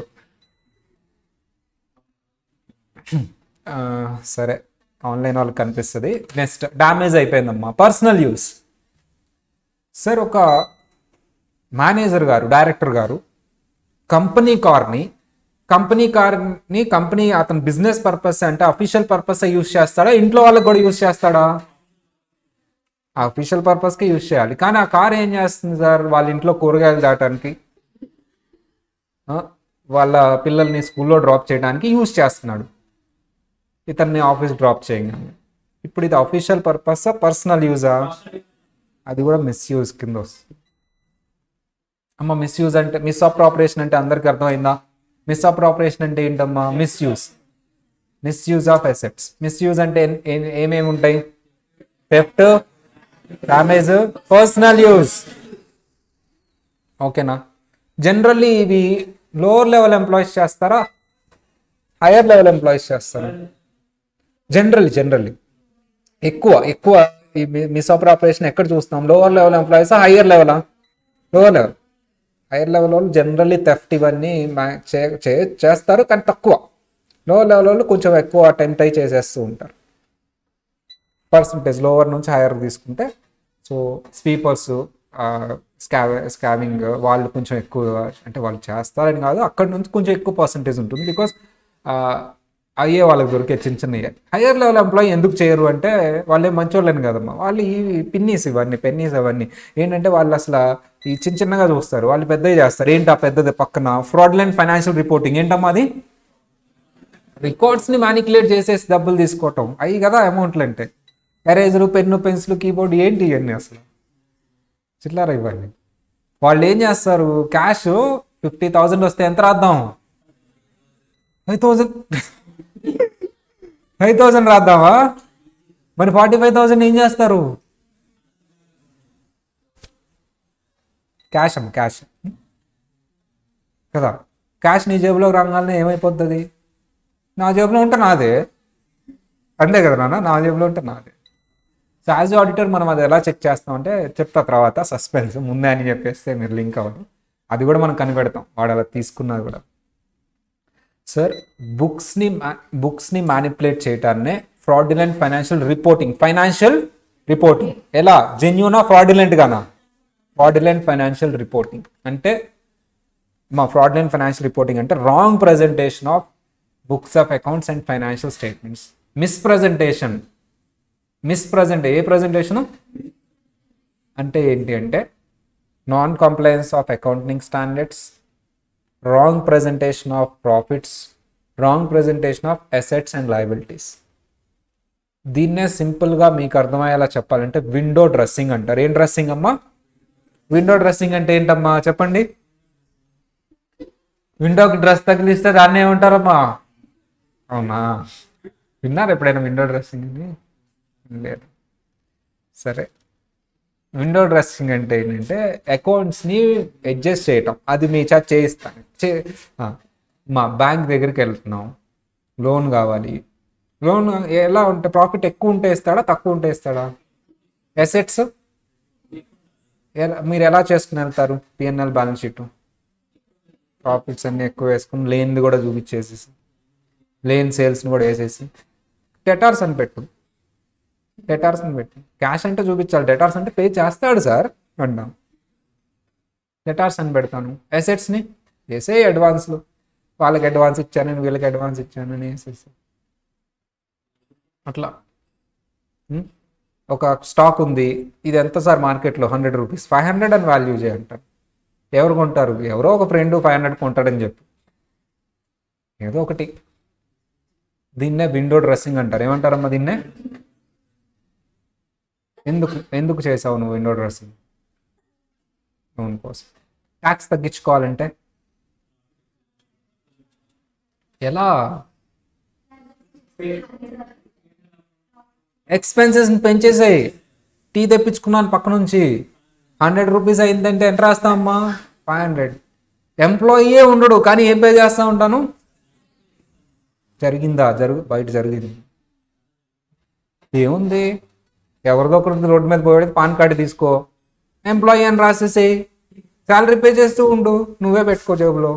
సరే, ఆన్లైన్ వాళ్ళకి కనిపిస్తుంది. నెక్స్ట్ డ్యామేజ్ అయిపోయిందమ్మా, పర్సనల్ యూస్. సార్, ఒక మేనేజర్ గారు, డైరెక్టర్ గారు కంపెనీ అతని బిజినెస్ పర్పస్ అంటే అఫీషియల్ పర్పస్ యూజ్ చేస్తాడా, ఇంట్లో వాళ్ళకి కూడా యూజ్ చేస్తాడా? ఆ అఫీషియల్ పర్పస్కి యూజ్ చేయాలి. కానీ ఆ కార్ ఏం చేస్తుంది సార్? వాళ్ళ ఇంట్లో కూరగాయలు దాటానికి, వాళ్ళ పిల్లల్ని స్కూల్లో డ్రాప్ చేయడానికి యూజ్ చేస్తున్నాడు, ఇతన్ని ఆఫీస్ డ్రాప్ చేయగానే. ఇప్పుడు ఇది అఫీషియల్ పర్పసా, పర్సనల్ యూజా? అది కూడా మిస్యూజ్ కింద వస్తుంది. అమ్మ, మిస్యూజ్ అంటే, మిస్ అప్రాపరేషన్ అంటే అందరికి అర్థమైందా? మిస్ అప్రాపరేషన్ అంటే ఏంటమ్మా? Misuse of assets. మిస్యూజ్ అంటే ఏమేమి ఉంటాయి? Theft, damage, personal use. ఓకేనా? జనరల్లీ ఇవి లోవర్ లెవెల్ ఎంప్లాయీస్ చేస్తారా, హైయర్ లెవెల్ ఎంప్లాయీస్ చేస్తారా? జనరల్లీ ఎక్కువ ఈ మిస్అప్రాపరేషన్ ఎక్కడ చూస్తాం? లోవర్ లెవెల్ ఎంప్లాయీస్, హైయర్ లెవెలా? హైయర్ లెవెల్ వాళ్ళు జనరల్లీ థెఫ్ట్ ఇవన్నీ చేస్తారు, కానీ తక్కువ. లోవర్ లెవెల్ వాళ్ళు కొంచెం ఎక్కువ అటెంప్ట్ అయి చేసేస్తూ ఉంటారు. పర్సంటేజ్ లోవర్ నుంచి హైయర్ తీసుకుంటే, సో స్వీపర్స్, స్కావింగ్ వాళ్ళు కొంచెం ఎక్కువ, అంటే వాళ్ళు చేస్తారని కాదు, అక్కడ నుంచి కొంచెం ఎక్కువ పర్సంటేజ్ ఉంటుంది. బికాస్ అయ్యే వాళ్ళకి దొరికే చిన్న చిన్నవి. హయ్యర్ లెవెల్ ఎంప్లాయీ ఎందుకు చేయరు అంటే వాళ్ళే మంచోళ్ళని కదమ్మా, వాళ్ళు ఈ పిన్నీస్ ఇవన్నీ పెన్నీస్ అవన్నీ ఏంటంటే వాళ్ళు అసలు ఈ చిన్నగా చూస్తారు, వాళ్ళు పెద్దవి చేస్తారు. ఏంటి ఆ పెద్దది పక్కన ఫ్రాడ్లెంట్ ఫైనాన్షియల్ రిపోర్టింగ్ ఏంటమ్మా అది? రికార్డ్స్ని మ్యానిపులేట్ చేసేసి డబ్బులు తీసుకోవటం అవి కదా అమౌంట్లు అంటే. ఎరేజరు, పెన్ను, పెన్సిల్, కీబోర్డ్ ఏంటి ఇవన్నీ అసలు చిల్లర ఇవన్నీ. వాళ్ళు ఏం చేస్తారు, క్యాష్ 50,000 వస్తే ఎంత రాద్దాం, 5,000 5,000 రాద్దామా, మరి 45,000 ఏం చేస్తారు? క్యాష్ అమ్మ, క్యాష్ కదా. క్యాష్ నీ జేబులో రాగానే ఏమైపోతుంది, నా జేబులో ఉంటే నాదే, అంతే కదా నాన్న, నా జేబులో ఉంటే నాదే. సో యాజ్ ఆడిటర్ మనం అది ఎలా చెక్ చేస్తామంటే చెప్తా తర్వాత, సస్పెన్స్ ముందే అని చెప్పేస్తే మీరు లింక్ అవ్వదు, అది కూడా మనం కనిపెడతాం వాడు అలా తీసుకున్నది కూడా. సార్ బుక్స్ని మ్యానిపులేట్ చేయటాన్నే ఫ్రాడ్యులెంట్ ఫైనాన్షియల్ రిపోర్టింగ్. ఎలా, జెన్యూనా ఫ్రాడ్యులెంట్ గానా? ఫ్రాడ్యులెంట్ ఫైనాన్షియల్ రిపోర్టింగ్ అంటే ఫ్రాడ్యులెంట్ ఫైనాన్షియల్ రిపోర్టింగ్ అంటే wrong presentation of books of accounts and financial statements. ఏ ప్రజెంటేషన్ అంటే ఏంటి అంటే non compliance of accounting standards, wrong presentation of profits, wrong presentation of assets and liabilities. దీన్నే సింపుల్గా మీకు అర్థమయ్యేలా చెప్పాలంటే విండో డ్రెస్సింగ్ అంటారు. ఏం డ్రెస్సింగ్ అమ్మా? విండో డ్రెస్సింగ్ అంటే ఏంటమ్మా చెప్పండి? విండోకి డ్రెస్ తగిలిస్తే దాన్ని ఏమంటారమ్మా? అవునా, విన్నారు ఎప్పుడైనా విండో డ్రెస్సింగ్ అని? లేదు. సరే, విండో డ్రెస్సింగ్ అంటే ఏంటంటే అకౌంట్స్ని అడ్జస్ట్ చేయటం, అది మీ చేత చేయిస్తాను. మా బ్యాంక్ దగ్గరికి వెళ్తున్నాం, లోన్ కావాలి. లోన్ ఎలా ఉంటే, ప్రాఫిట్ ఎక్కువ ఉంటే ఇస్తాడా, తక్కువ ఉంటే ఇస్తాడా? అసెట్స్ మీరు ఎలా చేసుకుని వెళ్తారు? పిఎన్ఎల్ బ్యాలెన్స్ షీట్ ప్రాఫిట్స్ అన్ని ఎక్కువ వేసుకుని లేనిది కూడా చూపించేసేసి, లేని సేల్స్ని కూడా వేసేసి డెటార్స్ అని పెట్టు. క్యాష్ అంటే చూపించాలి, డెటార్స్ అంటే పే చేస్తాడు సార్ అంటాం. డెటార్స్ అని పెడతాను. అసెట్స్ని వేసే అడ్వాన్స్లు, వాళ్ళకి అడ్వాన్స్ ఇచ్చానని వీళ్ళకి అడ్వాన్స్ ఇచ్చానని వేసేసి అట్లా. ఒక స్టాక్ ఉంది, ఇది ఎంత సార్ మార్కెట్లో? 100 రూపీస్, 500 అని వాల్యూ చేయంటారు. ఎవరు కొంటారు? ఎవరో ఒక ఫ్రెండ్ 500 కొంటాడని చెప్పి ఏదో ఒకటి. దీన్నే విండో డ్రెస్సింగ్ అంటారు. ఏమంటారమ్మా దీన్నే? ఎందుకు చేసావు నువ్వు విండో డ్రెస్సింగ్? లోన్ కోసం. ట్యాక్స్ తగ్గించుకోవాలంటే ఎలా? ఎక్స్పెన్సెస్ పెంచేసాయి. టీ తెప్పించుకున్నాను పక్క నుంచి, 100 రూపీస్ అయిందంటే ఎంత రాస్తామమ్మా? 500. ఎంప్లాయీయే ఉండడు కానీ ఏం పే చేస్తూ ఉంటాను? బయట జరిగింది ఏముంది, ఎవరిదో ఒకరికి రోడ్డు మీద పోయేది పాన్ కార్డు తీసుకో, ఎంప్లాయీ అని రాసేసేయి, శాలరీ పే చేస్తూ ఉండు, నువ్వే పెట్టుకో జేబులో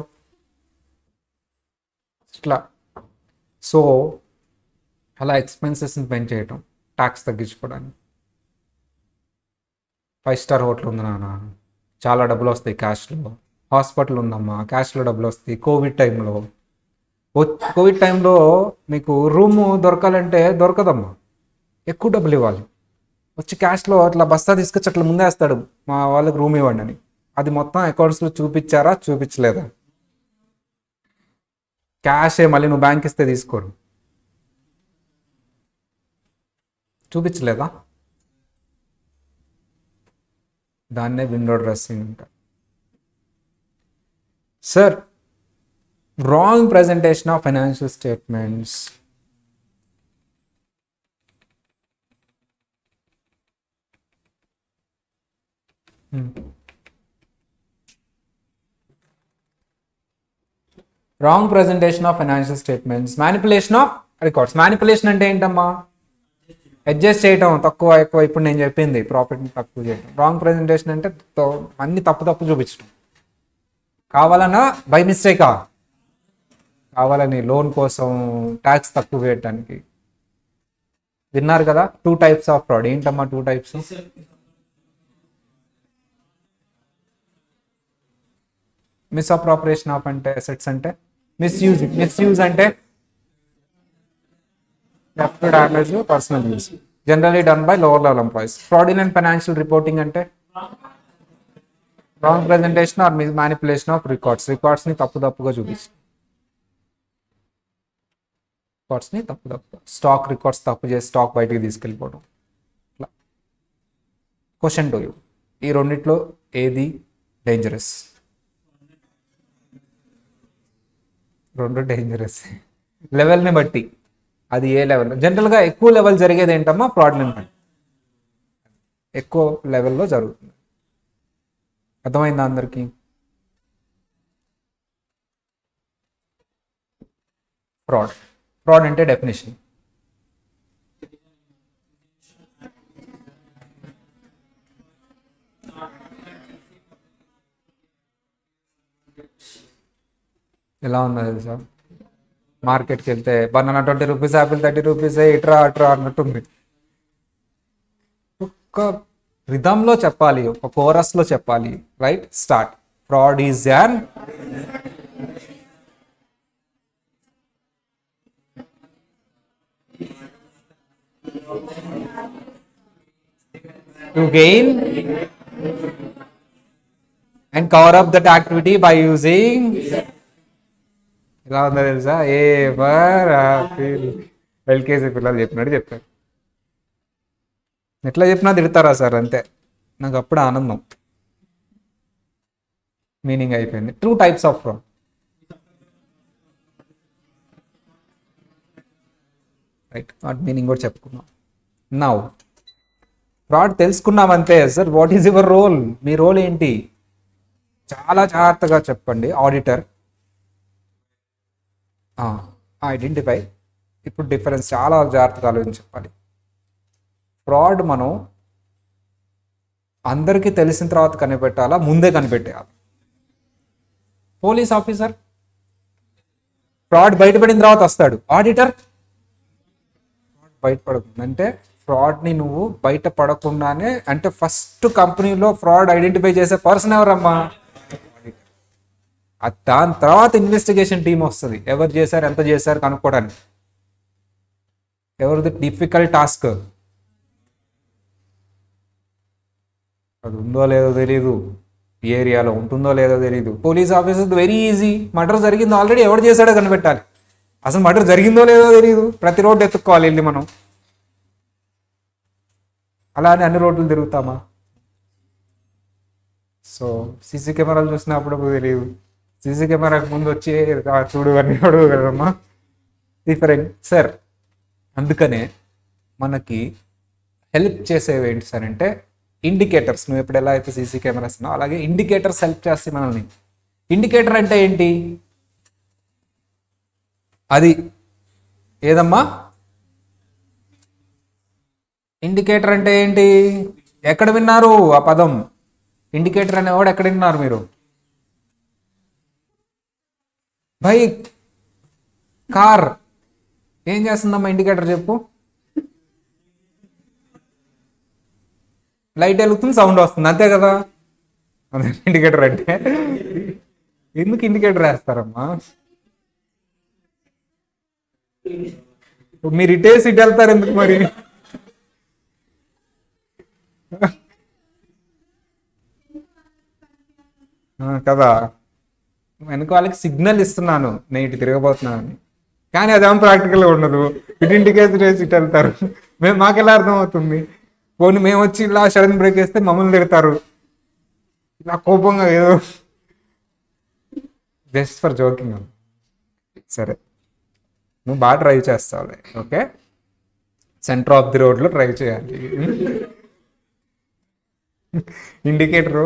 ఇట్లా. సో అలా ఎక్స్పెన్సెస్ని పెంచేయటం ట్యాక్స్ తగ్గించుకోవడానికి. 5 స్టార్ హోటల్ ఉంది నాన్న, చాలా డబ్బులు వస్తాయి క్యాష్లో. హాస్పిటల్ ఉందమ్మా, క్యాష్లో డబ్బులు వస్తాయి. కోవిడ్ టైంలో మీకు రూము దొరకాలంటే దొరకదమ్మా, ఎక్కువ డబ్బులు ఇవ్వాలి. వచ్చి క్యాష్లో అట్లా బస్తా తీసుకొచ్చి అట్లా ముందేస్తాడు, మా వాళ్ళకి రూమ్ ఇవ్వండి అని. అది మొత్తం అకౌంట్స్లో చూపించారా, చూపించలేదా? క్యాషే మళ్ళీ నువ్వు బ్యాంక్ ఇస్తే తీసుకోరు, చూపించలేదా? దాన్నే విండో డ్రెస్సింగ్ అంటారు. Sir wrong presentation of financial statements. Wrong presentation of financial statements, manipulation of records. Manipulation అంటే ఏంటమ్మా? అడ్జస్ట్ చేయటం, తక్కువ ఎక్కువ. ఇప్పుడు నేను చెప్పింది ప్రాఫిట్ని తక్కువ చేయటం. రాంగ్ ప్రజెంటేషన్ అంటే అన్ని తప్పు చూపించడం. కావాలన్నా బై మిస్టేకా? కావాలని లోన్ కోసం ట్యాక్స్ తక్కువ వేయటానికి. విన్నారు కదా 2 types ఆఫ్ ఫ్రాడ్. ఏంటమ్మా 2 types? మిస్అప్రాపరేషన్ ఆఫ్ అంటే అసెట్స్ అంటే మిస్యూజ్ అంటే theft, damage, personal use, generally done by lower level employees. Fraudulent financial reporting అంటే wrong presentation or manipulation of records ని తప్పుగా చూపించి స్టాక్ రికార్డ్స్ తప్పు చేసి స్టాక్ బయటికి తీసుకెళ్ళిపోవడం. ఇట్లా క్వశ్చన్ టు యూ, ఈ రెండిట్లో ఏది డేంజరస్? రెండు డేంజరస్ లెవెల్ని బట్టి. అది ఏ లెవెల్? జనరల్గా ఎక్కువ లెవెల్ జరిగేది ఏంటమ్మా? ఫ్రాడ్లెంట్ అని ఎక్కువ లెవెల్లో జరుగుతుంది. అర్థమైందా అందరికీ? ఫ్రాడ్ అంటే డెఫినేషన్. ఎలా ఉందో తెలుసా? మార్కెట్కి వెళ్తే బనానా 20 రూపీస్, యాపిల్ 30 రూపీస్, ఇట్రా అట్రా అన్నట్టుంది. ఒక్క రిథంలో చెప్పాలి, ఒక కోరస్లో చెప్పాలి. Right, start. Fraud is an to gain and cover up that activity by using. ఎలా ఉందో తెలుసా? ఎల్కేజీ పిల్లలు చెప్పినట్టు చెప్పారు. ఎట్లా చెప్పినా తిడతారా సార్? అంతే. నాకు అప్పుడు ఆనందం. మీనింగ్ అయిపోయింది. 2 types ఆఫ్ ఫ్రాడ్. రైట్, వాటి మీనింగ్ కూడా చెప్పుకున్నాం. నౌ ఫ్రాడ్ తెలుసుకున్నాం అంతే sir. What is your role? మీ రోల్ ఏంటి? చాలా జాగ్రత్తగా చెప్పండి. Auditor identify. ఇప్పుడు డిఫరెన్స్ చాలా జాగ్రత్తగా ఆలోచించి చెప్పాలి. ఫ్రాడ్ మనం అందరికీ తెలిసిన తర్వాత కనిపెట్టాలా, ముందే కనిపెట్టేయాలి? పోలీస్ ఆఫీసర్ ఫ్రాడ్ బయటపడిన తర్వాత వస్తాడు. ఆడిటర్ బయటపడకుండా అంటే ఫ్రాడ్ని నువ్వు బయటపడకుండానే, అంటే ఫస్ట్ కంపెనీలో ఫ్రాడ్ ఐడెంటిఫై చేసే పర్సన్ ఎవరమ్మా? దాని తర్వాత ఇన్వెస్టిగేషన్ టీం వస్తుంది. ఎవరు చేశారు, ఎంత చేశారు కనుక్కోవడానికి. ఎవరిది డిఫికల్ట్ టాస్క్? అది ఉందో లేదో తెలీదు, ఈ ఏరియాలో ఉంటుందో లేదో తెలీదు. Police officer very easy. Murder జరిగిందో ఆల్రెడీ, ఎవరు చేశాడో కనిపెట్టాలి. అసలు మర్డర్ జరిగిందో లేదో తెలీదు, ప్రతి రోడ్డు ఎత్తుక్కోవాలి వెళ్ళి మనం. అలానే అన్ని రోడ్లు తిరుగుతామా? సో సీసీ కెమెరాలు చూసినప్పుడు తెలియదు, సీసీ కెమెరాకి ముందు వచ్చి చూడు అని అడుగు కదమ్మా. Different sir. అందుకనే మనకి హెల్ప్ చేసేవి ఏంటి సార్ అంటే ఇండికేటర్స్. నువ్వు ఎప్పుడు ఎలా అయితే సీసీ కెమెరాస్ ఉన్నావు అలాగే ఇండికేటర్స్ హెల్ప్ చేస్తాయి మనల్ని. ఇండికేటర్ అంటే ఏంటి? అది ఏదమ్మా? ఇండికేటర్ అంటే ఏంటి? ఎక్కడ విన్నారు ఆ పదం? ఇండికేటర్ అనేవాడు ఎక్కడ విన్నారు మీరు? బైక్, కార్ ఏం చేస్తుందమ్మా ఇండికేటర్ చెప్పు? లైట్ వెలుగుతుంది, సౌండ్ వస్తుంది, అంతే కదా? అదే ఇండికేటర్ అంటే. ఎందుకు ఇండికేటర్ వేస్తారమ్మా? మీరు ఇటేసి ఇటు వెళ్తారు ఎందుకు మరి? కదా, వెనుక వాళ్ళకి సిగ్నల్ ఇస్తున్నాను నేను ఇటు తిరగబోతున్నాను అని. కానీ అదేమో ప్రాక్టికల్గా ఉండదు. ఇటు ఇండికేటర్ వేసి ఇటు వెళ్తారు. మాకెలా అర్థం అవుతుంది? పోనీ మేము వచ్చి ఇలా సడన్ బ్రేక్ వేస్తే మమ్మల్ని తిడతారు. ఇలా కోపంగా ఏదో జస్ట్ ఫర్ జోకింగ్. సరే, నువ్వు బాగా డ్రైవ్ చేస్తావులే. ఓకే, సెంటర్ ఆఫ్ ది రోడ్లో డ్రైవ్ చేయాలి. ఇండికేటర్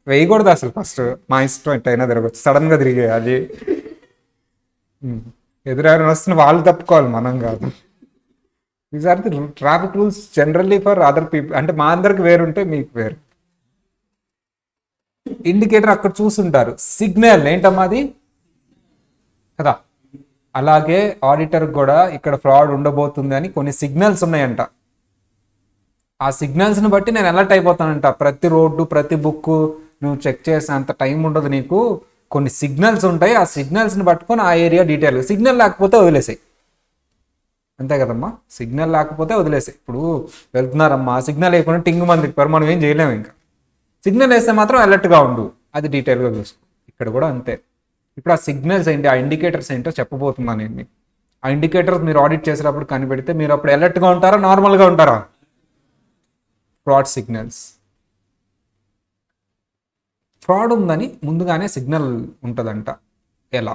వేయకూడదు అసలు. ఫస్ట్ మా ఇష్టం ఎట్టయినా తిరగచ్చు, సడన్గా తిరిగేయాలి. ఎదురెవరైనా వస్తున్న వాళ్ళు తప్పుకోవాలి, మనం కాదు. These are the traffic rules generally for other people. అంటే మా అందరికి వేరుంటే మీకు వేరు. ఇండికేటర్ అక్కడ చూస్తుంటారు. సిగ్నల్ ఏంటమ్మా అది కదా? అలాగే ఆడిటర్ కూడా ఇక్కడ ఫ్రాడ్ ఉండబోతుంది అని కొన్ని సిగ్నల్స్ ఉన్నాయంట. ఆ సిగ్నల్స్ని బట్టి నేను అలర్ట్ అయిపోతానంట. ప్రతి రోడ్డు, ప్రతి బుక్ నువ్వు చెక్ చేసే అంత టైం ఉండదు నీకు. కొన్ని సిగ్నల్స్ ఉంటాయి, ఆ సిగ్నల్స్ని పట్టుకొని ఆ ఏరియా డీటెయిల్. సిగ్నల్ లేకపోతే వదిలేసాయి. అంతే కదమ్మా, సిగ్నల్ లేకపోతే వదిలేసి. ఇప్పుడు వెళ్తున్నారమ్మా, సిగ్నల్ వేయకుండా టింగ్ మంది తిప్పారు, మనం ఏం చేయలేము. ఇంకా సిగ్నల్ వేస్తే మాత్రం అలర్ట్గా ఉండు, అది డీటెయిల్గా చూసుకో. ఇక్కడ కూడా అంతే. ఇప్పుడు ఆ సిగ్నల్స్ ఏంటి, ఆ ఇండికేటర్స్ ఏంటో చెప్పబోతున్నాను నేను మీకు. ఆ ఇండికేటర్స్ మీరు ఆడిట్ చేసేటప్పుడు కనిపెడితే మీరు అప్పుడు అలర్ట్గా ఉంటారా, నార్మల్గా ఉంటారా? Fraud signals. ఫ్రాడ్ ఉందని ముందుగానే సిగ్నల్ ఉంటుందంట. ఎలా?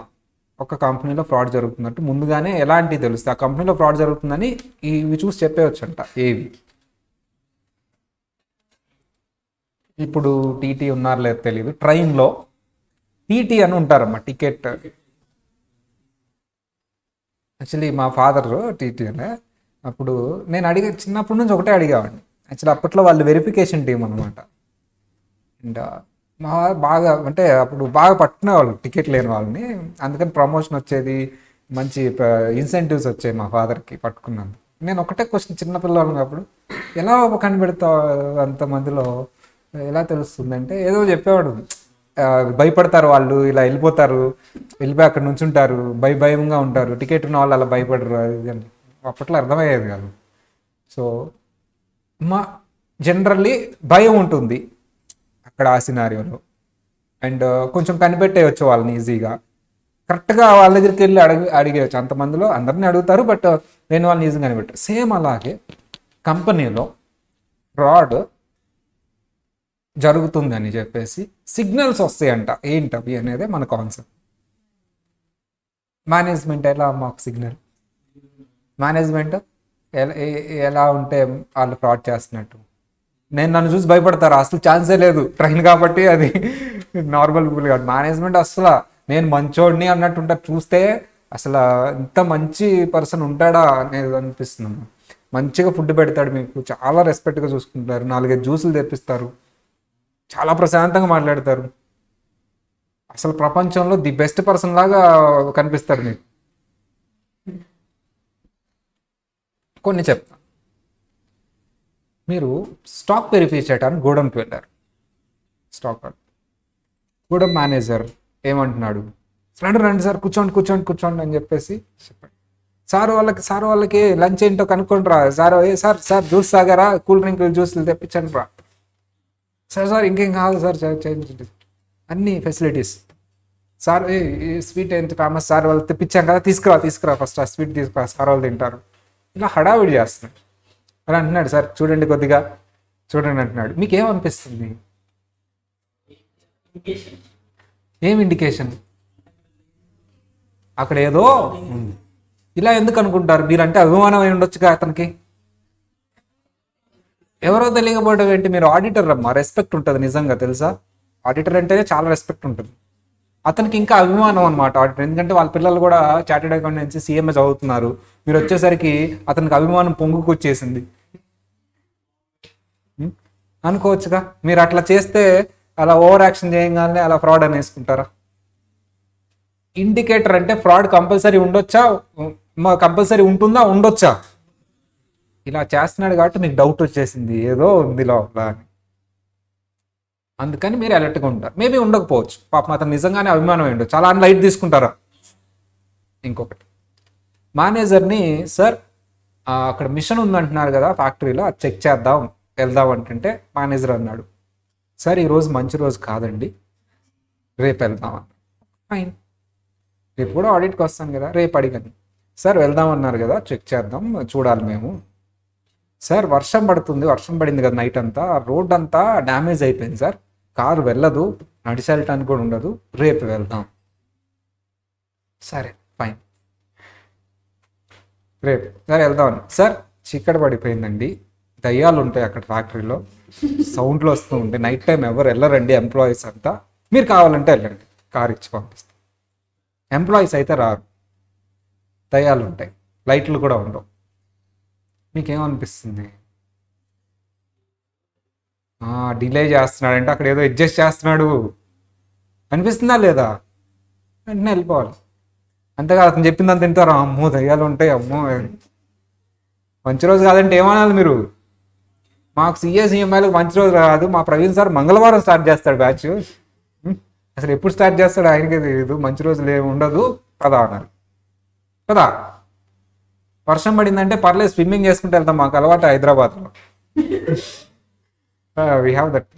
ఒక కంపెనీలో ఫ్రాడ్ జరుగుతున్నట్టు ముందుగానే ఎలాంటివి తెలుస్తుంది, ఆ కంపెనీలో ఫ్రాడ్ జరుగుతుందని ఇవి చూసి చెప్పేవచ్చు అంట. ఏవి? ఇప్పుడు టీటీ ఉన్నారో లేదో తెలియదు, ట్రైన్లో టీటీ అని ఉంటారమ్మా, టికెట్. యాక్చువల్లీ మా ఫాదర్ టీటీ అనే. అప్పుడు నేను చిన్నప్పటి నుంచి ఒకటే అడిగామండి. యాక్చువల్లీ అప్పట్లో వాళ్ళు వెరిఫికేషన్ టీం అనమాట. అండ్ బాగా అంటే అప్పుడు బాగా పట్టుకునేవాళ్ళు టికెట్ లేని వాళ్ళని, అందుకని ప్రమోషన్ వచ్చేది, మంచి ఇన్సెంటివ్స్ వచ్చాయి మా ఫాదర్కి పట్టుకున్నాను. నేను ఒకటే క్వశ్చన్, చిన్నపిల్లలు అప్పుడు ఎలా కనిపెడతావు అంతమందిలో, ఎలా తెలుస్తుంది అంటే ఏదో చెప్పేవాడు. భయపడతారు వాళ్ళు, ఇలా వెళ్ళిపోతారు, వెళ్ళిపోయి అక్కడ నుంచి ఉంటారు, భయంగా ఉంటారు, టికెట్ ఉన్న వాళ్ళు అలా భయపడరు, అది అని అప్పట్లో అర్థమయ్యేది కాదు. సో జనరల్లీ భయం ఉంటుంది అక్కడ ఆ సినారియోలో. అండ్ కొంచెం కనిపెట్టేయచ్చు వాళ్ళని ఈజీగా, కరెక్ట్గా వాళ్ళ దగ్గరికి వెళ్ళి అడిగేయచ్చు. అంతమందిలో అందరినీ అడుగుతారు, బట్ నేను వాళ్ళని ఈజీగా కనిపెట్టారు. సేమ్ అలాగే కంపెనీలో ఫ్రాడ్ జరుగుతుంది అని చెప్పేసి సిగ్నల్స్ వస్తాయంట. ఏంటవి అనేదే మన కాన్సెప్ట్. మేనేజ్మెంట్ ఎలా మాకు సిగ్నల్, మేనేజ్మెంట్ ఎలా ఉంటే వాళ్ళు ఫ్రాడ్ చేస్తున్నట్టు. నన్ను చూసి భయపడతారు, అసలు ఛాన్సే లేదు, ట్రైన్ కాబట్టి అది నార్మల్ పీపుల్ కాదు. మేనేజ్మెంట్ అసలు నేను మంచోడిని అన్నట్టు ఉంటారు, చూస్తే అసలు ఇంత మంచి పర్సన్ ఉంటాడా అనేది అనిపిస్తుంది. మంచిగా ఫుడ్ పెడతాడు మీకు, చాలా రెస్పెక్ట్గా చూసుకుంటారు, 4-5 జ్యూసులు తెప్పిస్తారు, చాలా ప్రశాంతంగా మాట్లాడతారు, అసలు ప్రపంచంలో ది బెస్ట్ పర్సన్ లాగా కనిపిస్తాడు మీకు. కొన్ని చెప్తాను. మీరు స్టాక్ వెరిఫై చేయడానికి గోడౌన్కి వెళ్ళారు. గోడౌన్ మేనేజర్ ఏమంటున్నాడు, రండి సార్, కూర్చోండి అని చెప్పేసి చెప్పండి. సార్ వాళ్ళకి లంచ్ ఏంటో కనుక్కోండి రా. సార్ జ్యూస్ తాగారా, కూల్ డ్రింక్ జ్యూస్లు తెప్పించండి రా. సార్ ఇంకేం కావాలి సార్, అన్ని ఫెసిలిటీస్. సార్ స్వీట్ ఎంత ఫేమస్ సార్, వాళ్ళు తెప్పించాం కదా, తీసుకురా ఫస్ట్ ఆ స్వీట్ తీసుకురా, సార్ వాళ్ళు తింటారు. ఇలా హడావిడి చేస్తున్నాడు. అలా అంటున్నాడు, సార్ చూడండి కొద్దిగా చూడండి అంటున్నాడు. మీకు ఏమనిపిస్తుంది? ఏం ఇండికేషన్? అక్కడ ఏదో ఉంది. ఇలా ఎందుకు అనుకుంటారు మీరంటే? అభిమానం అయి ఉండొచ్చుగా అతనికి. ఎవరో తెలియకపోవడం ఏంటి? మీరు ఆడిటర్ అమ్మా, రెస్పెక్ట్ ఉంటుంది నిజంగా, తెలుసా? ఆడిటర్ అంటేనే చాలా రెస్పెక్ట్ ఉంటుంది. అతనికి ఇంకా అభిమానం అనమాట ఆడిటర్, ఎందుకంటే వాళ్ళ పిల్లలు కూడా చార్టెడ్ అకౌంటెన్సీ CMA చదువుతున్నారు. మీరు వచ్చేసరికి అతనికి అభిమానం పొంగుకొచ్చేసింది అనుకోవచ్చుగా. మీరు అట్లా చేస్తే, అలా ఓవర్ యాక్షన్ చేయగానే అలా ఫ్రాడ్ అనేసుకుంటారా? ఇండికేటర్ అంటే ఫ్రాడ్ కంపల్సరీ ఉండొచ్చా, కంపల్సరీ ఉంటుందా, ఉండొచ్చా? ఇలా చేస్తున్నాడు కాబట్టి మీకు డౌట్ వచ్చేసింది, ఏదో ఉంది లోపల అని. అందుకని మీరు అలర్ట్గా ఉంటారు. మేబీ ఉండకపోవచ్చు, పాపం అతను నిజంగానే అభిమానం ఉండొచ్చు, చాలా లైట్ తీసుకుంటారా? ఇంకొకటి, మేనేజర్ని సార్ అక్కడ మిషన్ ఉందంటున్నారు కదా ఫ్యాక్టరీలో, అది చెక్ చేద్దాం వెళ్దాం అంటే మేనేజర్ అన్నాడు, సార్ ఈరోజు మంచి రోజు కాదండి, రేపు వెళ్దాం అన్న. ఫైన్, రేపు కూడా ఆడిట్కి వస్తాను కదా, రేపు అడిగాను. సార్ వెళ్దాం అన్నారు కదా, చెక్ చేద్దాం, చూడాలి మేము. సార్ వర్షం పడింది కదా నైట్ అంతా, రోడ్ అంతా డ్యామేజ్ అయిపోయింది సార్, కారు వెళ్ళదు, నడిచి వెళ్ళటానికి కూడా ఉండదు, రేపు వెళ్దాం. సరే ఫైన్, రేపు సరే వెళ్దాం. సార్ చీకటి పడిపోయిందండి, దయ్యాలు ఉంటాయి అక్కడ ఫ్యాక్టరీలో, సౌండ్లు వస్తూ ఉంటాయి, నైట్ టైం ఎవరు వెళ్ళరండి ఎంప్లాయీస్ అంతా, మీరు కావాలంటే వెళ్ళండి, కార్ ఇచ్చి పంపిస్తాం. ఎంప్లాయీస్ అయితే రారు, దయ్యాలు ఉంటాయి, లైట్లు కూడా ఉండవు. మీకేమనిపిస్తుంది? డిలే చేస్తున్నాడంటే అక్కడ ఏదో అడ్జస్ట్ చేస్తున్నాడు అనిపిస్తుందా లేదా? వెంటనే వెళ్ళిపోవాలి. అంతేకాదు అతను చెప్పిందని తింటారు, అమ్మో దయ్యాలు ఉంటాయి, అమ్మో మంచి రోజు కాదంటే ఏమనాలి మీరు? మాకు CMIలకు మంచి రోజు రాదు, మా ప్రవీణ్ సార్ మంగళవారం స్టార్ట్ చేస్తాడు బ్యాచ్, అసలు ఎప్పుడు స్టార్ట్ చేస్తాడు ఆయనకే తెలియదు, మంచి రోజులు ఏమి ఉండదు, పదా అన్నారు కదా. వర్షం పడిందంటే పర్లేదు స్విమ్మింగ్ చేసుకుంటూ వెళ్తాం, మాకు అలవాటు హైదరాబాద్లో. We have that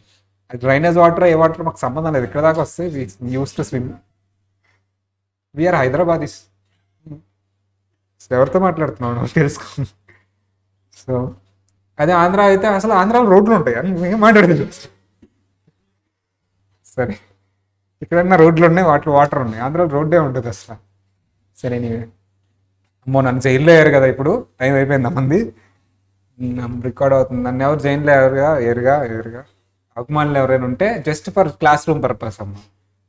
drainage water, ఏ వాటర్ మాకు సంబంధం లేదు, ఇక్కడ దాకా వస్తే use to swim. We are Hyderabadis. ఎవరితో మాట్లాడుతున్నావు తెలుసుకో. సో అదే ఆంధ్ర అయితే అసలు ఆంధ్రాలో రోడ్లు ఉంటాయి అని మేము మాట్లాడేది. సరే, ఇక్కడన్నా రోడ్లు ఉన్నాయి, వాటర్ ఉన్నాయి, ఆంధ్రాలో రోడ్డే ఉంటుంది అసలు. సరే అమ్మో నన్ను జైల్లో వేయరు కదా, ఇప్పుడు టైం అయిపోయింది మంది రికార్డ్ అవుతుంది. నన్ను ఎవరు జైల్లో ఏరుగా అభిమానులు ఎవరైనా ఉంటే just for class room purpose అమ్మ,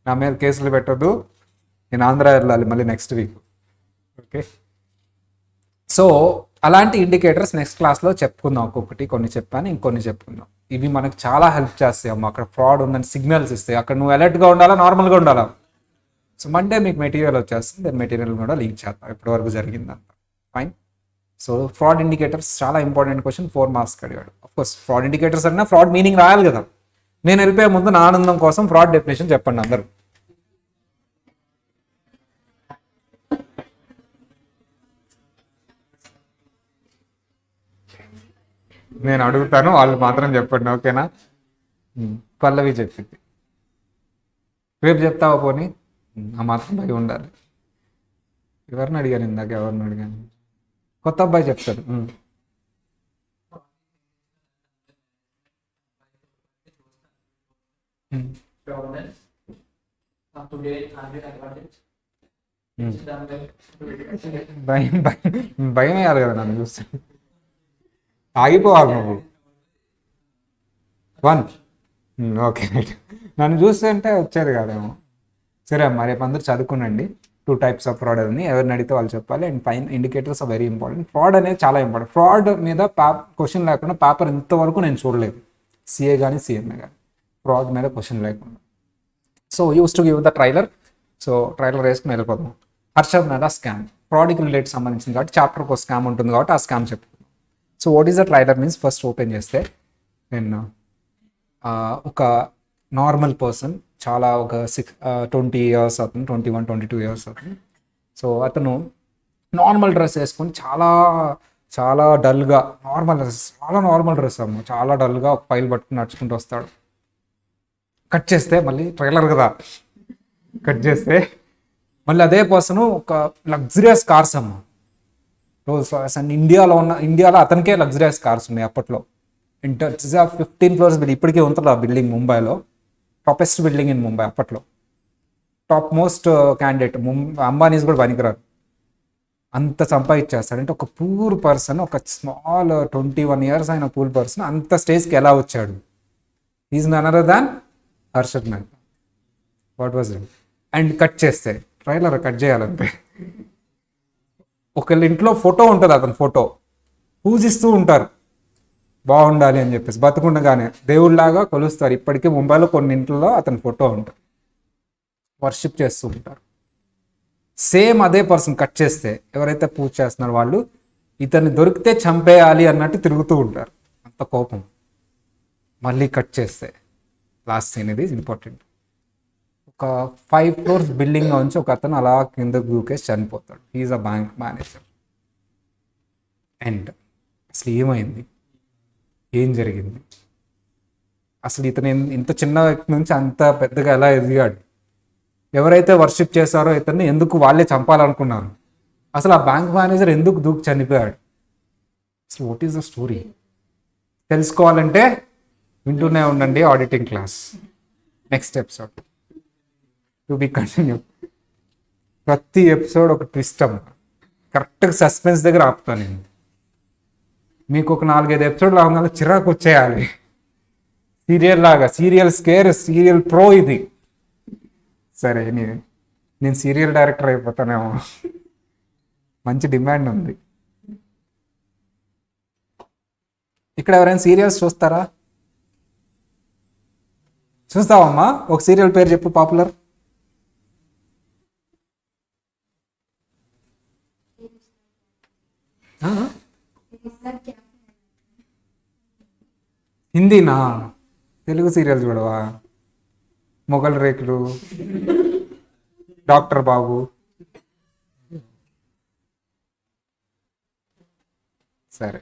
నా మీద కేసులు పెట్టొద్దు. నేను ఆంధ్ర వెళ్ళాలి మళ్ళీ నెక్స్ట్ వీక్. ఓకే, సో అలాంటి ఇండికేటర్స్ నెక్స్ట్ క్లాస్లో చెప్పుకుందాం. ఒక్కొక్కటి కొన్ని చెప్పాను, ఇంకొన్ని చెప్పుకుందాం. ఇవి మనకు చాలా హెల్ప్ చేస్తాయి అమ్మ. అక్కడ ఫ్రాడ్ ఉందని సిగ్నల్స్ ఇస్తాయి. అక్కడ నువ్వు అలర్ట్గా ఉండాలా, నార్మల్గా ఉండాలా. సో మండే మీకు మెటీరియల్ వచ్చేస్తుంది, దాని మెటీరియల్ కూడా లింక్ చేస్తాం ఇప్పటివరకు జరిగిందంతా. ఫైన్. సో ఫ్రాడ్ ఇండికేటర్స్ చాలా ఇంపార్టెంట్ క్వశ్చన్, 4 మార్క్స్ అడిగాడు. అఫ్కోర్స్ ఫ్రాడ్ ఇండికేటర్స్ అన్నా ఫ్రాడ్ మీనింగ్ రాయాలి కదా. నేను వెళ్ళిపోయే ముందు నా ఆనందం కోసం ఫ్రాడ్ డెఫినేషన్ చెప్పండి అందరూ. నేను అడుగుతాను, వాళ్ళు మాత్రం చెప్పండి, ఓకేనా? పల్లవి చెప్పింది, రేపు చెప్తావా పోనీ? ఆ మాత్రం భయం ఉండాలి. ఎవరిని అడిగాను ఇందాక, ఎవరిని అడిగాను? కొత్త అబ్బాయి చెప్తాడు. భయం భయం వేయాలి కదా నన్ను చూస్తే, ఆగిపోవాలి నువ్వు. 1 ఓకే, నన్ను చూస్తే అంటే వచ్చేది కాదేమో. సరే అమ్మా, రేపు అందరూ చదువుకునండి. 2 types ఆఫ్ ఫ్రాడ్ అని ఎవరిని అడిగితే వాళ్ళు చెప్పాలి. And fine indicators are very important. Fraud అనేది చాలా ఇంపార్టెంట్. ఫ్రాడ్ మీద క్వశ్చన్ లేకుండా పేపర్ ఇంతవరకు నేను చూడలేదు, సిఏ కానీ సిఎంఏ కానీ, ఫ్రాడ్ మీద క్వశ్చన్ లేకుండా. So use to give the trailer. So trailer వేసుకుని వెళ్ళిపోతాం. హర్షద్ మీద స్కామ్, ఫ్రాడ్కి రిలేట్ సంబంధించింది కాబట్టి చాప్టర్కి ఒక స్కామ్ ఉంటుంది కాబట్టి ఆ స్కామ్ చెప్పుకుందాం. So what is the trailer means, first open చేస్తే నేను ఒక నార్మల్ పర్సన్, చాలా ఒక 20 years అవుతుంది, 21, 22 years అవుతుంది. సో అతను నార్మల్ డ్రెస్ వేసుకొని చాలా డల్గా, చాలా నార్మల్ డ్రెస్ అమ్మ, చాలా డల్గా ఒక ఫైల్ పట్టుకుని నడుచుకుంటూ వస్తాడు. కట్ చేస్తే మళ్ళీ ట్రైలర్ కదా, కట్ చేస్తే మళ్ళీ అదే పర్సన్ ఒక లగ్జరియస్ కార్స్ అమ్మ, రోల్స్ రాయ్స్. అండ్ ఇండియాలో అతనికే లగ్జరియస్ కార్స్ ఉన్నాయి అప్పట్లో. 15 floors బిల్డింగ్, ఇప్పటికే ఉంటుంది ఆ బిల్డింగ్ ముంబైలో, టాపెస్ట్ బిల్డింగ్ ఇన్ ముంబై అప్పట్లో. టాప్ మోస్ట్ క్యాండిడేట్, అంబానీస్ కూడా పనికిరారు, అంత సంపాదించేస్తాడు. అంటే ఒక పూర్ పర్సన్, ఒక స్మాల్ 21 years అయిన పూర్ పర్సన్ అంత స్టేజ్కి ఎలా వచ్చాడు? Is none other than Harshad Mehta. What was it? And cut చేస్తే ట్రైలర్ కట్ చేయాలంటే ఒకళ్ళ ఇంట్లో ఫోటో ఉంటుంది, అతని ఫోటో పూజిస్తూ ఉంటారు బాగుండాలి అని చెప్పేసి, బతుకుండగానే దేవుళ్ళలాగా కొలుస్తారు. ఇప్పటికీ ముంబైలో కొన్ని ఇంట్లో అతని ఫోటో ఉంటుంది, వర్షిప్ చేస్తూ ఉంటారు. సేమ్ అదే పర్సన్ కట్ చేస్తే ఎవరైతే పూజ చేస్తున్నారో వాళ్ళు ఇతన్ని దొరికితే చంపేయాలి అన్నట్టు తిరుగుతూ ఉంటారు, అంత కోపం. మళ్ళీ కట్ చేస్తే లాస్ట్ సీన్, ఇది ఇంపార్టెంట్. ఒక 5 floors బిల్డింగ్ నుంచి ఒక అతను అలా కింద దూకేసి చనిపోతాడు. He's a bank manager. And అసలు ఏమైంది, ఏం జరిగింది, అసలు ఇతను ఇంత చిన్న వ్యక్తి నుంచి అంత పెద్దగా ఎలా ఎదిగాడు? ఎవరైతే వర్షిప్ చేశారో ఇతన్ని ఎందుకు వాళ్ళే చంపాలనుకున్నారు? అసలు ఆ బ్యాంక్ మేనేజర్ ఎందుకు దూకి చనిపోయాడు? అసలు వాట్ ఈస్ ద స్టోరీ తెలుసుకోవాలంటే వింటూనే ఉండండి auditing class. Next episode to be continue. ప్రతి ఎపిసోడ్ ఒక ట్విస్ట్ అమ్మ, కరెక్ట్గా సస్పెన్స్ దగ్గర ఆపుతాను నేను. మీకు ఒక 4-5 ఎపిసోడ్లు అవగానే చిరాకు వచ్చేయాలి, సీరియల్ లాగా. సీరియల్ స్కేర్, సీరియల్ ప్రో ఇది. సరే, నేను సీరియల్ డైరెక్టర్ అయిపోతానేమో, మంచి డిమాండ్ ఉంది. ఇక్కడ ఎవరైనా సీరియల్స్ చూస్తారా? చూస్తావమ్మా? ఒక సీరియల్ పేరు చెప్పు, పాపులర్. హిందీనా? తెలుగు సీరియల్ చూడవా? మొగల్ రేకులు, డాక్టర్ బాబు. సరే.